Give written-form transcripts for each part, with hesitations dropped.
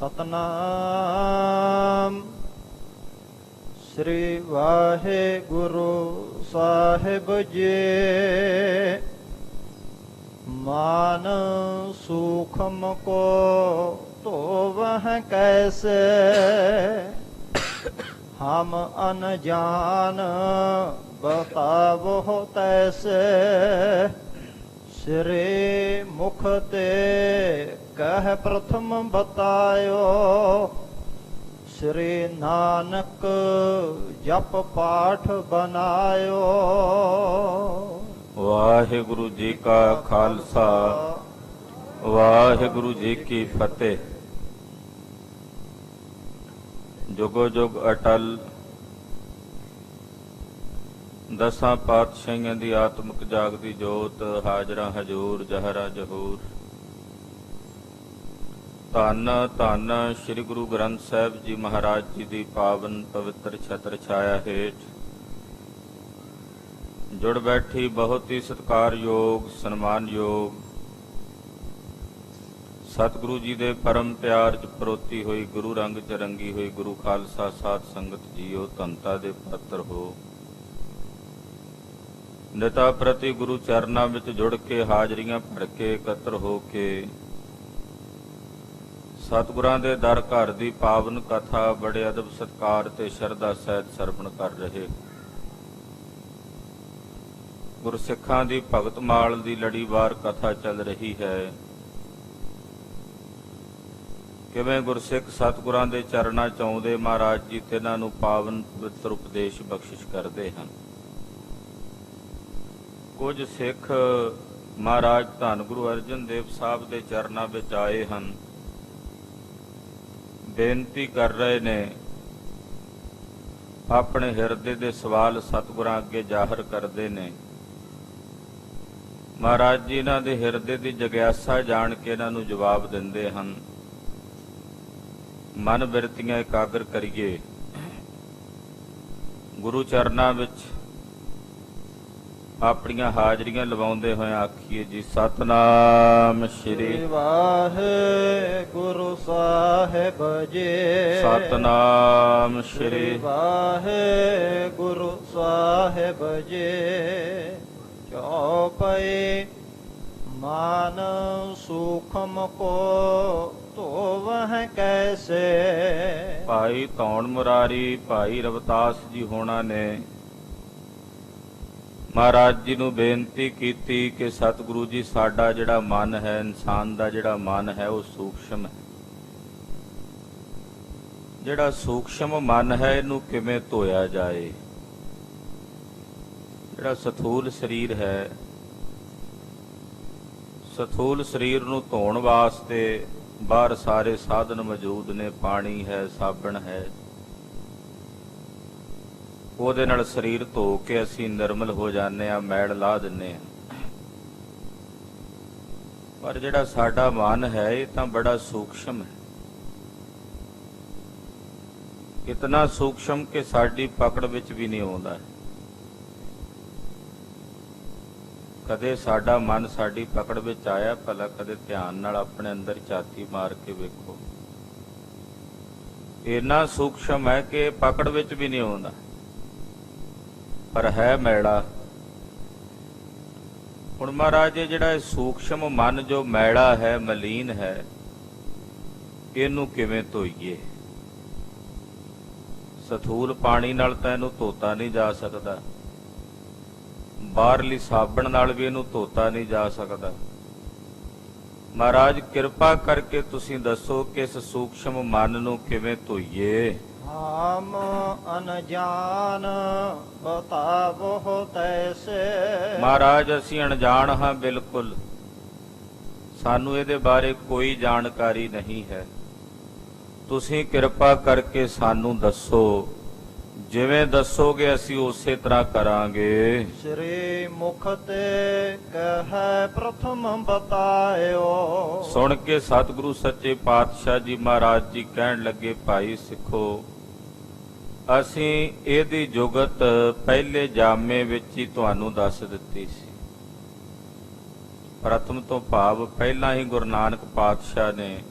ਸਤਨਾਮ ਸ੍ਰੀ ਵਾਹਿਗੁਰੂ ਸਾਹਿਬ ਜੀ। मान सूखम को तो वह कैसे, हम अनजान बतावो तैसे। श्री मुख ते कह प्रथम बतायो, श्री नानक जप पाठ बनायो। ਵਾਹਿਗੁਰੂ ਜੀ ਕਾ ਖਾਲਸਾ ਵਾਹਿਗੁਰੂ ਜੀ ਕੀ ਫਤਿਹ। ਜੁਗੋ ਜੁਗ ਅਟਲ ਦਸਾਂ ਪਾਤਸ਼ਾਹੀਆਂ ਦੀ ਆਤਮਿਕ ਜਾਗਦੀ ਜੋਤ, ਹਾਜ਼ਰਾ ਹਜੂਰ ਜਹਰਾ ਜਹੂਰ। ਧੰਨ ਧੰਨ ਸ੍ਰੀ ਗੁਰੂ ਗ੍ਰੰਥ ਸਾਹਿਬ ਜੀ ਮਹਾਰਾਜ ਜੀ ਦੀ ਪਾਵਨ ਪਵਿੱਤਰ ਛਤਰ ਛਾਇਆ ਹੇਠ जुड़ बैठी बहुत ही सत्कारयोग सन्मानयोग सतगुरु जी दे परम प्यार च परोती हुई गुरु रंग च रंगी हुई गुरु खालसा साध संगत जीओ धनता दे पात्र हो। निता प्रति गुरु चरना विच जुड़ के हाजरियां भर के एकत्र हो के सतगुरां दे दर घर दी पावन कथा बड़े अदब सत्कार ते शरधा सहित सरवण कर रहे। गुरसिखां दी भगत माल दी लड़ीवार कथा चल रही है। किवें गुरसिख सतगुरां दे चरणां च आउंदे महाराज जी तिन्हां नूं पावन पवित्र उपदेश बख्शिश करदे हन। कुछ सिख महाराज धन गुरु अर्जन देव साहब दे चरणां विच आए हन, बेनती कर रहे ने, अपने हिरदे दे सवाल सतगुरां अगे जाहिर करदे ने। महाराज जी इन्हां दे हिरदे दी जग्यासा जान के इन्हां नूं जवाब दिंदे हन। मन बिरतियां एकागर करिए, गुरु चरनां विच अपनियां हाजरियां लवाउंदे होए आखीए जी सतनाम श्री वाहिगुरु साहिब जी। सतनाम श्री वाहिगुरु साहिब जी। चौपई मान सूखम को तो वह कैसे। भाई धौण मुरारी भाई रवतास जी होना ने महाराज जी नूं बेनती कीती कि सतगुरु जी साडा जिहड़ा मन है, इंसान दा जिहड़ा मन है वो सूक्ष्म है। जिहड़ा सूक्ष्म मन है इहनूं किवें धोया जाए। जिहड़ा सथूल शरीर है, सथूल शरीर नूं धोण वास्ते बाहर सारे साधन मौजूद ने, पानी है, साबण है। ਉਹਦੇ ਨਾਲ ਸਰੀਰ ਧੋ ਕੇ ਅਸੀਂ ਨਿਰਮਲ ਹੋ ਜਾਂਦੇ ਹਾਂ, ਮੈਲ ਲਾ ਦਿੰਦੇ ਹਾਂ। ਪਰ ਜਿਹੜਾ ਸਾਡਾ ਮਨ ਹੈ ਇਹ ਤਾਂ ਬੜਾ ਸੂਖਸ਼ਮ ਹੈ। ਇਤਨਾ ਸੂਖਸ਼ਮ ਕਿ ਸਾਡੀ ਪਕੜ ਵਿੱਚ ਵੀ ਨਹੀਂ ਆਉਂਦਾ। ਕਦੇ ਸਾਡਾ ਮਨ ਸਾਡੀ ਪਕੜ ਵਿੱਚ ਆਇਆ ਭਲਾ? ਕਦੇ ਧਿਆਨ ਨਾਲ ਆਪਣੇ ਅੰਦਰ ਝਾਤੀ ਮਾਰ ਕੇ ਵੇਖੋ। ਇੰਨਾ ਸੂਖਸ਼ਮ ਹੈ ਕਿ ਪਕੜ ਵਿੱਚ ਵੀ ਨਹੀਂ ਆਉਂਦਾ, पर है मैला। हुण महाराज जिहड़ा सूक्ष्म मन जो मैला है, मलीन है, इहनूं किवें धोईए? सथूल पानी नाल तां इहनूं धोता नहीं जा सकदा, बाहरली साबण नाल भी इहनूं धोता नहीं जा सकदा। महाराज किरपा करके तुसीं दसो कि इस सूक्ष्म मन नूं किवें धोईए? हम अनजान बतावो तैसे। महाराज असीं अणजाण हां, बिल्कुल सानू इहदे बारे कोई जानकारी नहीं है। तुसीं किरपा करके सानू दसो, जिवें दसोगे असीं उसे तरह करांगे। श्री मुख ते कह प्रथम बतायो। सुन के सतगुरु सच्चे पातशाह जी महाराज जी कहण लगे, भाई सिखो ਅਸੀਂ ਇਹਦੀ ਜੁਗਤ ਪਹਿਲੇ ਜਾਮੇ ਵਿੱਚ ਹੀ ਤੁਹਾਨੂੰ ਦੱਸ ਦਿੱਤੀ ਸੀ। ਪ੍ਰਥਮ ਤੋਂ ਭਾਵ ਪਹਿਲਾਂ ਹੀ ਗੁਰੂ ਨਾਨਕ ਪਾਤਸ਼ਾਹ ਨੇ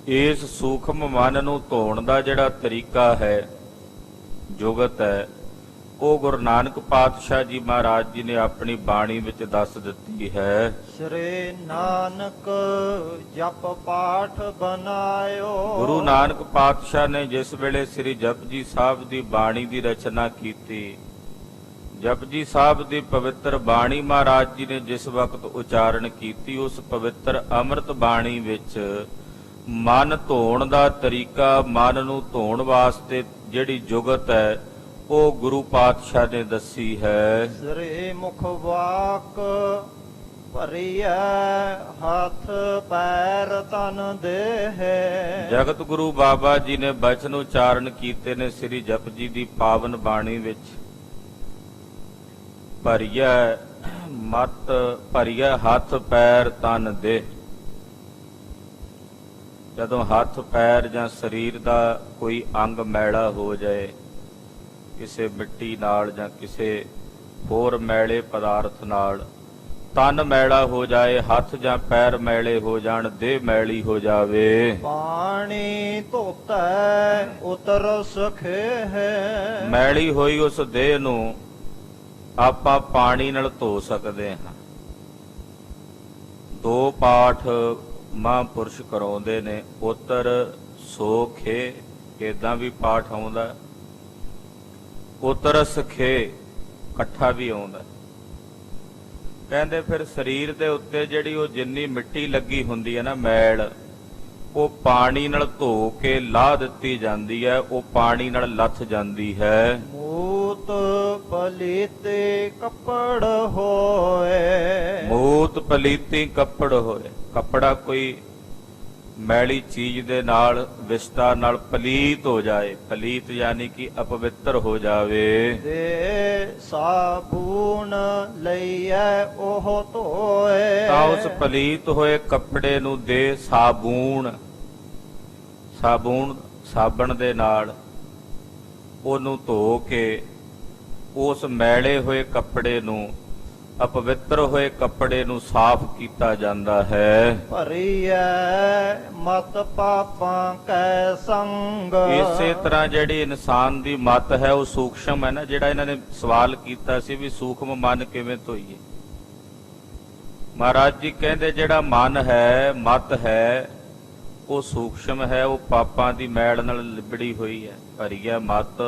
ਇਸ ਸੂਖਮ ਮਨ ਨੂੰ ਧੋਣ ਦਾ ਜਿਹੜਾ ਤਰੀਕਾ ਹੈ, ਜੁਗਤ ਹੈ, ਉਹ ਗੁਰੂ ਨਾਨਕ ਪਾਤਸ਼ਾਹ ਜੀ ਮਹਾਰਾਜ ਜੀ ਨੇ ਆਪਣੀ ਬਾਣੀ ਵਿੱਚ ਦੱਸ ਦਿੱਤੀ ਹੈ। ਸ੍ਰੀ ਨਾਨਕ ਜਪ ਪਾਠ ਬਨਾਇਓ। ਗੁਰੂ ਨਾਨਕ ਪਾਤਸ਼ਾਹ ਨੇ ਜਿਸ ਵੇਲੇ ਸ੍ਰੀ ਜਪਜੀ ਸਾਹਿਬ ਦੀ ਬਾਣੀ ਦੀ ਰਚਨਾ ਕੀਤੀ, ਜਪਜੀ ਸਾਹਿਬ ਦੀ ਪਵਿੱਤਰ ਬਾਣੀ ਮਹਾਰਾਜ ਜੀ ਨੇ ਜਿਸ ਵਕਤ ਉਚਾਰਨ ਕੀਤੀ, ਉਸ ਪਵਿੱਤਰ ਅੰਮ੍ਰਿਤ ਬਾਣੀ ਵਿੱਚ ਮਨ ਧੋਣ ਦਾ ਤਰੀਕਾ, ਮਨ ਨੂੰ ਧੋਣ ਵਾਸਤੇ ਜਿਹੜੀ ਜੁਗਤ ਹੈ, ਉਹ ਗੁਰੂ ਪਾਤਸ਼ਾਹ ਨੇ ਦੱਸੀ ਹੈ। ਸ੍ਰੀ ਮੁਖ ਵਾਕ ਭਰੀਐ ਹੱਥ ਪੈਰ ਤਨ ਦੇਹ। ਜਗਤ ਗੁਰੂ ਬਾਬਾ ਜੀ ਨੇ ਬਚਨ ਉਚਾਰਨ ਕੀਤੇ ਨੇ ਸ੍ਰੀ ਜਪਜੀ ਦੀ ਪਾਵਨ ਬਾਣੀ ਵਿੱਚ। ਭਰੀਐ ਮਤ ਭਰੀਐ ਹੱਥ ਪੈਰ ਤਨ ਦੇਹ। ਜਦੋਂ ਹੱਥ ਪੈਰ ਜਾਂ ਸਰੀਰ ਦਾ ਕੋਈ ਅੰਗ ਮੈਲਾ ਹੋ ਜਾਏ, ਕਿਸੇ ਮਿੱਟੀ ਨਾਲ ਜਾਂ ਕਿਸੇ ਹੋਰ ਮੈਲੇ ਪਦਾਰਥ ਨਾਲ, ਤਨ ਮੈਲਾ ਹੋ ਜਾਏ, ਹੱਥ ਜਾਂ ਪੈਰ ਮੈਲੇ ਹੋ ਜਾਣ, ਦੇਹ ਮੈਲੀ ਹੋ ਜਾਵੇ, ਪਾਣੀ ਧੋਤੈ ਉਤਰ ਸਖੇ ਹੈ। ਮੈਲੀ ਹੋਈ ਉਸ ਦੇਹ ਨੂੰ ਆਪਾਂ ਪਾਣੀ ਨਾਲ ਧੋ ਸਕਦੇ ਹਾਂ। ਦੋ ਪਾਠ ਮਹਾਂਪੁਰਸ਼ ਕਰਾਉਂਦੇ ਨੇ, ਉਤਰ ਸੋਖੇ, ਏਦਾਂ ਵੀ ਪਾਠ ਆਉਂਦਾ, ਉਤਰ ਸਖੇ ਇਕੱਠਾ ਵੀ ਆਉਂਦਾ। ਕਹਿੰਦੇ ਫਿਰ ਸਰੀਰ ਦੇ ਉੱਤੇ ਜਿਹੜੀ ਉਹ ਜਿੰਨੀ ਮਿੱਟੀ ਲੱਗੀ ਹੁੰਦੀ ਹੈ ਨਾ, ਮੈਲ, ਉਹ ਪਾਣੀ ਨਾਲ ਧੋ ਕੇ ਲਾਹ ਦਿੱਤੀ ਜਾਂਦੀ ਹੈ, ਉਹ ਪਾਣੀ ਨਾਲ ਲੱਥ ਜਾਂਦੀ ਹੈ। ਮੂਤ ਪਲੀਤੇ ਕੱਪੜ ਹੋਏ। ਮੂਤ ਪਲੀਤੀ ਕੱਪੜ ਹੋਏ। ਕੱਪੜਾ ਕੋਈ ਮੈਲੀ ਚੀਜ਼ ਦੇ ਨਾਲ, ਵਿਸਤਾ ਨਾਲ ਪਲੀਤ ਹੋ ਜਾਏ, ਪਲੀਤ ਯਾਨੀ ਕਿ ਅਪਵਿੱਤਰ ਹੋ ਜਾਵੇ, ਦੇ ਸਾਬੂਨ ਲਈਐ ਉਹ ਧੋਏ। ਤਾਂ ਉਸ ਪਲੀਤ ਹੋਏ ਕੱਪੜੇ ਨੂੰ ਦੇ ਸਾਬੂਨ, ਸਾਬਣ ਦੇ ਨਾਲ ਉਹਨੂੰ ਧੋ ਕੇ ਉਸ ਮੈਲੇ ਹੋਏ ਕੱਪੜੇ ਨੂੰ, ਅਪਵਿੱਤਰ ਹੋਏ ਕੱਪੜੇ ਨੂੰ ਸਾਫ਼ ਕੀਤਾ ਜਾਂਦਾ ਹੈ। ਭਰੀਐ ਮਤ ਪਾਪਾਂ ਕੈ ਸੰਗ। ਇਸੇ ਤਰ੍ਹਾਂ ਜਿਹੜੀ ਇਨਸਾਨ ਦੀ ਮਤ ਹੈ ਉਹ ਸੂਖਸ਼ਮ ਹੈ ਨਾ, ਜਿਹੜਾ ਇਹਨਾਂ ਨੇ ਸਵਾਲ ਕੀਤਾ ਸੀ ਵੀ ਸੂਖਮ ਮਨ ਕਿਵੇਂ ਧੋਈਏ। ਮਹਾਰਾਜ ਜੀ ਕਹਿੰਦੇ ਜਿਹੜਾ ਮਨ ਹੈ, ਮਤ ਹੈ, ਉਹ ਸੂਖਸ਼ਮ ਹੈ, ਉਹ ਪਾਪਾਂ ਦੀ ਮੈਲ ਨਾਲ ਲਿਬੜੀ ਹੋਈ ਹੈ। ਭਰੀਐ ਮਤ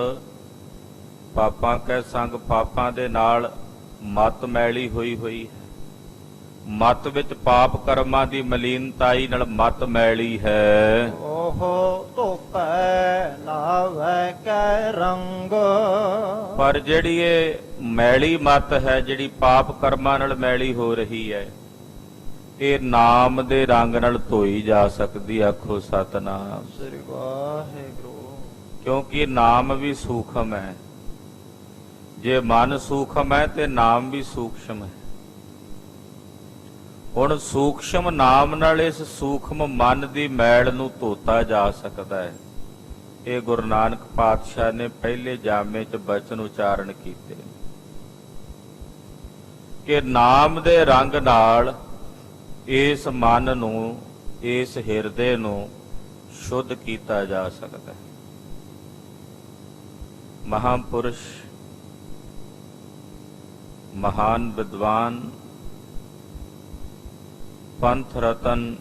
ਪਾਪਾਂ ਕੈ ਸੰਗ, ਪਾਪਾਂ ਦੇ ਨਾਲ ਮਤ ਮੈਲੀ ਹੋਈ ਹੋਈ ਹੈ। ਮਤ ਵਿੱਚ ਪਾਪ ਕਰਮਾਂ ਦੀ ਮਲੀਨਤਾਈ ਨਾਲ ਮਤ ਮੈਲੀ ਹੈ। ਉਹ ਧੋਪੈ ਨਾਵੈ ਕੈ ਰੰਗ। ਪਰ ਜਿਹੜੀ ਇਹ ਮੈਲੀ ਮਤ ਹੈ, ਜਿਹੜੀ ਪਾਪ ਕਰਮਾਂ ਨਾਲ ਮੈਲੀ ਹੋ ਰਹੀ ਹੈ, ਇਹ ਨਾਮ ਦੇ ਰੰਗ ਨਾਲ ਧੋਈ ਜਾ ਸਕਦੀ। ਆਖੋ ਸਤਿਨਾਮ ਸ੍ਰੀ ਵਾਹਿਗੁਰੂ। ਕਿਉਂਕਿ ਨਾਮ ਵੀ ਸੂਖਮ ਹੈ। ਜੇ ਮਨ ਸੂਖਮ ਹੈ ਤੇ ਨਾਮ ਵੀ ਸੂਖਸ਼ਮ ਹੈ। ਹੁਣ ਸੂਖਸ਼ਮ ਨਾਮ ਨਾਲ ਇਸ ਸੂਖਮ ਮਨ ਦੀ ਮੈਲ ਨੂੰ ਧੋਤਾ ਜਾ ਸਕਦਾ ਹੈ। ਇਹ ਗੁਰੂ ਨਾਨਕ ਪਾਤਸ਼ਾਹ ਨੇ ਪਹਿਲੇ ਜਾਮੇ 'ਚ ਬਚਨ ਉਚਾਰਨ ਕੀਤੇ ਕਿ ਨਾਮ ਦੇ ਰੰਗ ਨਾਲ ਇਸ ਮਨ ਨੂੰ, ਇਸ ਹਿਰਦੇ ਨੂੰ ਸ਼ੁੱਧ ਕੀਤਾ ਜਾ ਸਕਦਾ ਹੈ। ਮਹਾਂਪੁਰਸ਼, ਮਹਾਨ ਵਿਦਵਾਨ, ਪੰਥ ਰਤਨ,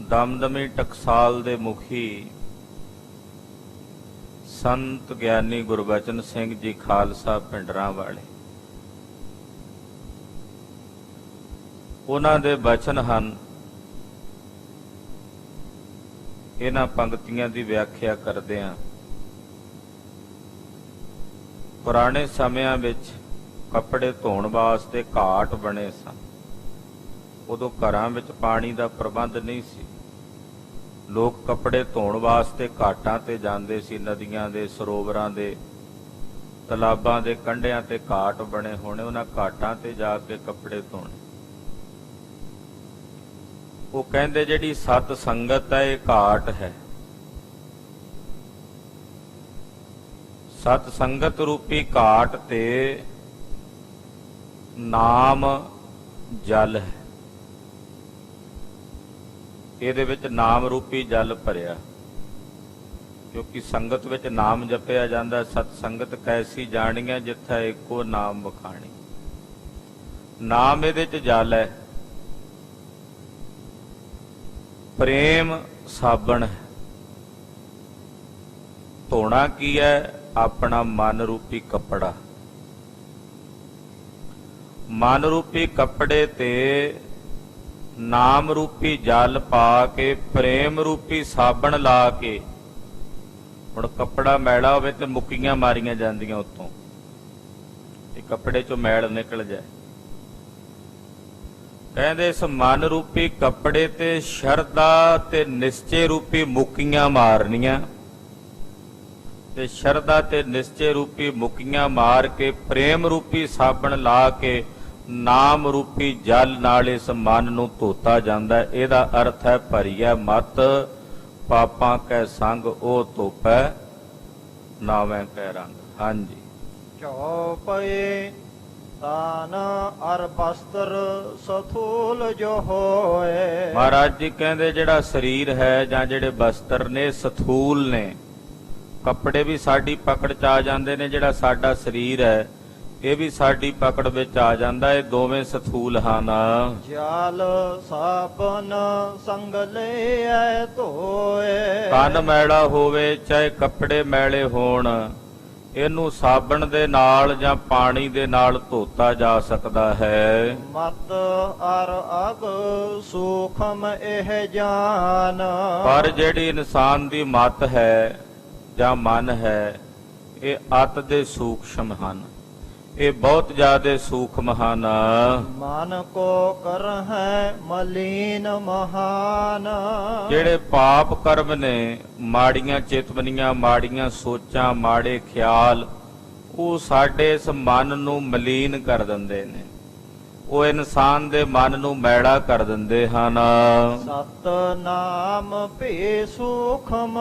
ਦਮਦਮੀ ਟਕਸਾਲ ਦੇ ਮੁਖੀ ਸੰਤ ਗਿਆਨੀ ਗੁਰਬਚਨ ਸਿੰਘ ਜੀ ਖਾਲਸਾ ਪਿੰਡਰਾਂ ਵਾਲੇ, ਉਹਨਾਂ ਦੇ ਬਚਨ ਹਨ। ਇਹਨਾਂ ਪੰਕਤੀਆਂ ਦੀ ਵਿਆਖਿਆ ਕਰਦੇ ਹਾਂ। ਪੁਰਾਣੇ ਸਮਿਆਂ ਵਿੱਚ ਕੱਪੜੇ ਧੋਣ ਵਾਸਤੇ ਘਾਟ ਬਣੇ ਸਨ। ਉਦੋਂ ਘਰਾਂ ਵਿੱਚ ਪਾਣੀ ਦਾ ਪ੍ਰਬੰਧ ਨਹੀਂ ਸੀ। ਲੋਕ ਕੱਪੜੇ ਧੋਣ ਵਾਸਤੇ ਘਾਟਾਂ ਤੇ ਜਾਂਦੇ ਸੀ। ਨਦੀਆਂ ਦੇ, ਸਰੋਵਰਾਂ ਦੇ, ਤਲਾਬਾਂ ਦੇ ਕੰਢਿਆਂ ਤੇ ਘਾਟ ਬਣੇ ਹੋਣੇ, ਉਹਨਾਂ ਘਾਟਾਂ ਤੇ ਜਾ ਕੇ ਕੱਪੜੇ ਧੋਣੇ। ਉਹ ਕਹਿੰਦੇ ਜਿਹੜੀ ਸਤ ਸੰਗਤ ਹੈ ਇਹ ਘਾਟ ਹੈ। ਸਤ ਸੰਗਤ ਰੂਪੀ ਘਾਟ ਤੇ ਨਾਮ ਜਲ ਹੈ। ਇਹਦੇ ਵਿੱਚ ਨਾਮ ਰੂਪੀ ਜਲ ਭਰਿਆ, ਕਿਉਂਕਿ ਸੰਗਤ ਵਿੱਚ ਨਾਮ ਜਪਿਆ ਜਾਂਦਾ। ਸਤ ਸੰਗਤ ਕੈਸੀ ਜਾਣੀਆਂ ਜਿੱਥੇ ਇੱਕੋ ਨਾਮ ਵਖਾਣੀ। ਨਾਮ ਇਹਦੇ ਚ ਜਲ ਹੈ। ਪ੍ਰੇਮ ਸਾਬਣ ਹੈ। ਧੋਣਾ ਕੀ ਹੈ? ਆਪਣਾ ਮਨ ਰੂਪੀ ਕੱਪੜਾ। ਮਨ ਰੂਪੀ ਕੱਪੜੇ ਤੇ ਨਾਮ ਰੂਪੀ ਜਲ ਪਾ ਕੇ, ਪ੍ਰੇਮ ਰੂਪੀ ਸਾਬਣ ਲਾ ਕੇ, ਹੁਣ ਕੱਪੜਾ ਮੈਲਾ ਹੋਵੇ ਤੇ ਮੁੱਕੀਆਂ ਮਾਰੀਆਂ ਜਾਂਦੀਆਂ ਉੱਤੋਂ, ਇਹ ਕੱਪੜੇ ਚੋਂ ਮੈਲ ਨਿਕਲ ਜਾਏ। ਕਹਿੰਦੇ ਇਸ ਮਨ ਰੂਪੀ ਕੱਪੜੇ ਤੇ ਸ਼ਰਧਾ ਤੇ ਨਿਸ਼ਚੇ ਰੂਪੀ ਮੁੱਕੀਆਂ ਮਾਰਨੀਆਂ, ਤੇ ਸ਼ਰਧਾ ਤੇ ਨਿਸ਼ਚੇ ਰੂਪੀ ਮੁੱਕੀਆਂ ਮਾਰ ਕੇ ਪ੍ਰੇਮ ਰੂਪੀ ਸਾਬਣ ਲਾ ਕੇ ਨਾਮ ਰੂਪੀ ਜਲ ਨਾਲ ਇਸ ਮਨ ਨੂੰ ਧੋਤਾ ਜਾਂਦਾ ਹੈ। ਇਹਦਾ ਅਰਥ ਹੈ ਭਰੀਐ ਮਤ ਪਾਪਾਂ ਕੈ ਸੰਗ ਉਹ ਧੋਪੈ ਨਾਵੇਂ ਕੈ ਰੰਗ। ਹਾਂਜੀ। ਚੌਪਏ ਤਾਨ ਅਰ ਬਸਤਰ ਸਥੂਲ ਜੋ ਹੋਏ। ਮਹਾਰਾਜ ਜੀ ਕਹਿੰਦੇ ਜਿਹੜਾ ਸਰੀਰ ਹੈ ਜਾਂ ਜਿਹੜੇ ਬਸਤਰ ਨੇ ਸਥੂਲ ਨੇ। ਕੱਪੜੇ ਵੀ ਸਾਡੀ ਪਕੜ ਚ ਆ ਜਾਂਦੇ ਨੇ, ਜਿਹੜਾ ਸਾਡਾ ਸਰੀਰ ਹੈ ਇਹ ਵੀ ਸਾਡੀ ਪਕੜ ਵਿੱਚ ਆ ਜਾਂਦਾ। ਇਹ ਦੋਵੇਂ ਸਥੂਲ ਹਨ। ਜਲ ਸਾਬਨ ਸੰਗ ਲਈਐ ਧੋਏ। ਤਨ ਮੈਲਾ ਹੋਵੇ ਚਾਹੇ ਕੱਪੜੇ ਮੈਲੇ ਹੋਣ, ਇਹਨੂੰ ਸਾਬਣ ਦੇ ਨਾਲ ਜਾਂ ਪਾਣੀ ਦੇ ਨਾਲ ਧੋਤਾ ਜਾ ਸਕਦਾ ਹੈ। ਮਤ ਅਰ ਅਗ ਸੂਖਮ ਇਹ ਜਾਨ। ਪਰ ਜਿਹੜੀ ਇਨਸਾਨ ਦੀ ਮਤ ਹੈ ਜਾਂ ਮਨ ਹੈ, ਇਹ ਅਤ ਦੇ ਸੂਖਮ ਹਨ, ਇਹ ਬਹੁਤ ਜ਼ਿਆਦਾ ਸੂਖਮ ਹਨ। ਮਨ ਕੋ ਕਰਹਿ ਮਲੀਨ ਮਹਾਨ। ਜਿਹੜੇ ਪਾਪ ਕਰਮ ਨੇ, ਮਾੜੀਆਂ ਚੇਤਵਨੀਆਂ, ਮਾੜੀਆਂ ਸੋਚਾਂ, ਮਾੜੇ ਖਿਆਲ, ਉਹ ਸਾਡੇ ਇਸ ਮਨ ਨੂੰ ਮਲੀਨ ਕਰ ਦਿੰਦੇ ਨੇ, ਉਹ ਇਨਸਾਨ ਦੇ ਮਨ ਨੂੰ ਮੈਲਾ ਕਰ ਦਿੰਦੇ ਹਨ। ਸਤ ਨਾਮ ਭੀ ਸੂਖਮ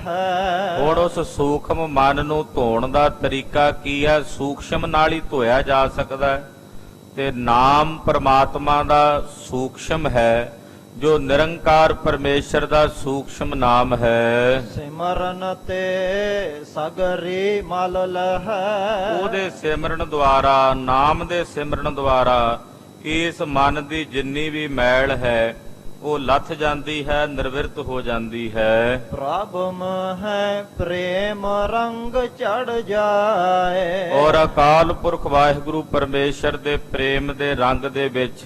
ਹੈ। ਹੁਣ ਉਸ ਸੂਖਮ ਮਨ ਨੂੰ ਧੋਣ ਦਾ ਤਰੀਕਾ ਕੀ ਹੈ? ਸੂਖਮ ਨਾਲ ਹੀ ਧੋਇਆ ਜਾ ਸਕਦਾ ਹੈ। ਤੇ ਨਾਮ ਪਰਮਾਤਮਾ ਦਾ ਸੂਖਮ ਹੈ, ਜੋ ਨਿਰੰਕਾਰ ਪਰਮੇਸ਼ਰ ਦਾ ਸੂਖਮ ਨਾਮ ਹੈ। ਸਿਮਰਨ ਤੇ ਸਗਰੀ ਮਲ ਲਹੈ। ਉਹਦੇ ਸਿਮਰਨ ਦੁਆਰਾ, ਨਾਮ ਦੇ ਸਿਮਰਨ ਦੁਆਰਾ ਇਸ ਮਨ ਦੀ ਜਿੰਨੀ ਵੀ ਮੈਲ ਹੈ ਉਹ ਲੱਥ ਜਾਂਦੀ ਹੈ, ਨਿਰਵਿਰਤ ਹੋ ਜਾਂਦੀ ਹੈ। ਪ੍ਰਭ ਮਹਿ ਪ੍ਰੇਮ ਰੰਗ ਚੜ ਜਾਏ। ਔਰ ਅਕਾਲ ਪੁਰਖ ਵਾਹਿਗੁਰੂ ਪਰਮੇਸ਼ਰ ਦੇ ਪ੍ਰੇਮ ਦੇ ਰੰਗ ਦੇ ਵਿੱਚ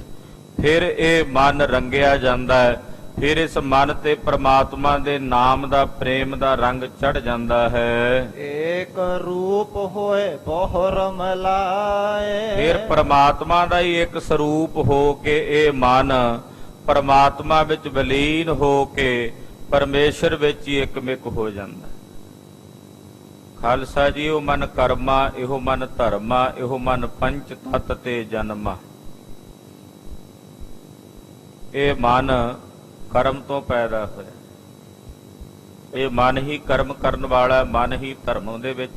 ਫਿਰ ਇਹ ਮਨ ਰੰਗਿਆ ਜਾਂਦਾ ਹੈ। ਫਿਰ ਇਸ ਮਨ ਤੇ ਪ੍ਰਮਾਤਮਾ ਦੇ ਨਾਮ ਦਾ, ਪ੍ਰੇਮ ਦਾ ਰੰਗ ਚੜ ਜਾਂਦਾ ਹੈ। ਏਕ ਰੂਪ ਹੋਏ ਬਹੁਰ ਮਿਲਾਏ। ਫਿਰ ਪ੍ਰਮਾਤਮਾ ਦਾ ਹੀ ਇੱਕ ਸਰੂਪ ਹੋ ਕੇ ਇਹ ਮਨ ਪਰਮਾਤਮਾ ਵਿੱਚ ਵਿਲੀਨ ਹੋ ਕੇ ਪਰਮੇਸ਼ਰ ਵਿੱਚ ਹੀ ਇਕਮਿਕ ਹੋ ਜਾਂਦਾ। ਖਾਲਸਾ ਜੀ, ਉਹ ਮਨ ਕਰਮਾ, ਇਹੋ ਮਨ ਧਰਮਾ, ਇਹੋ ਮਨ ਪੰਚ ਤਤ ਤੇ ਜਨਮਾ। ਇਹ ਮਨ ਕਰਮ ਤੋਂ ਪੈਦਾ ਹੋਇਆ। ਇਹ ਮਨ ਹੀ ਕਰਮ ਕਰਨ ਵਾਲਾ, ਮਨ ਹੀ ਧਰਮ ਦੇ ਵਿੱਚ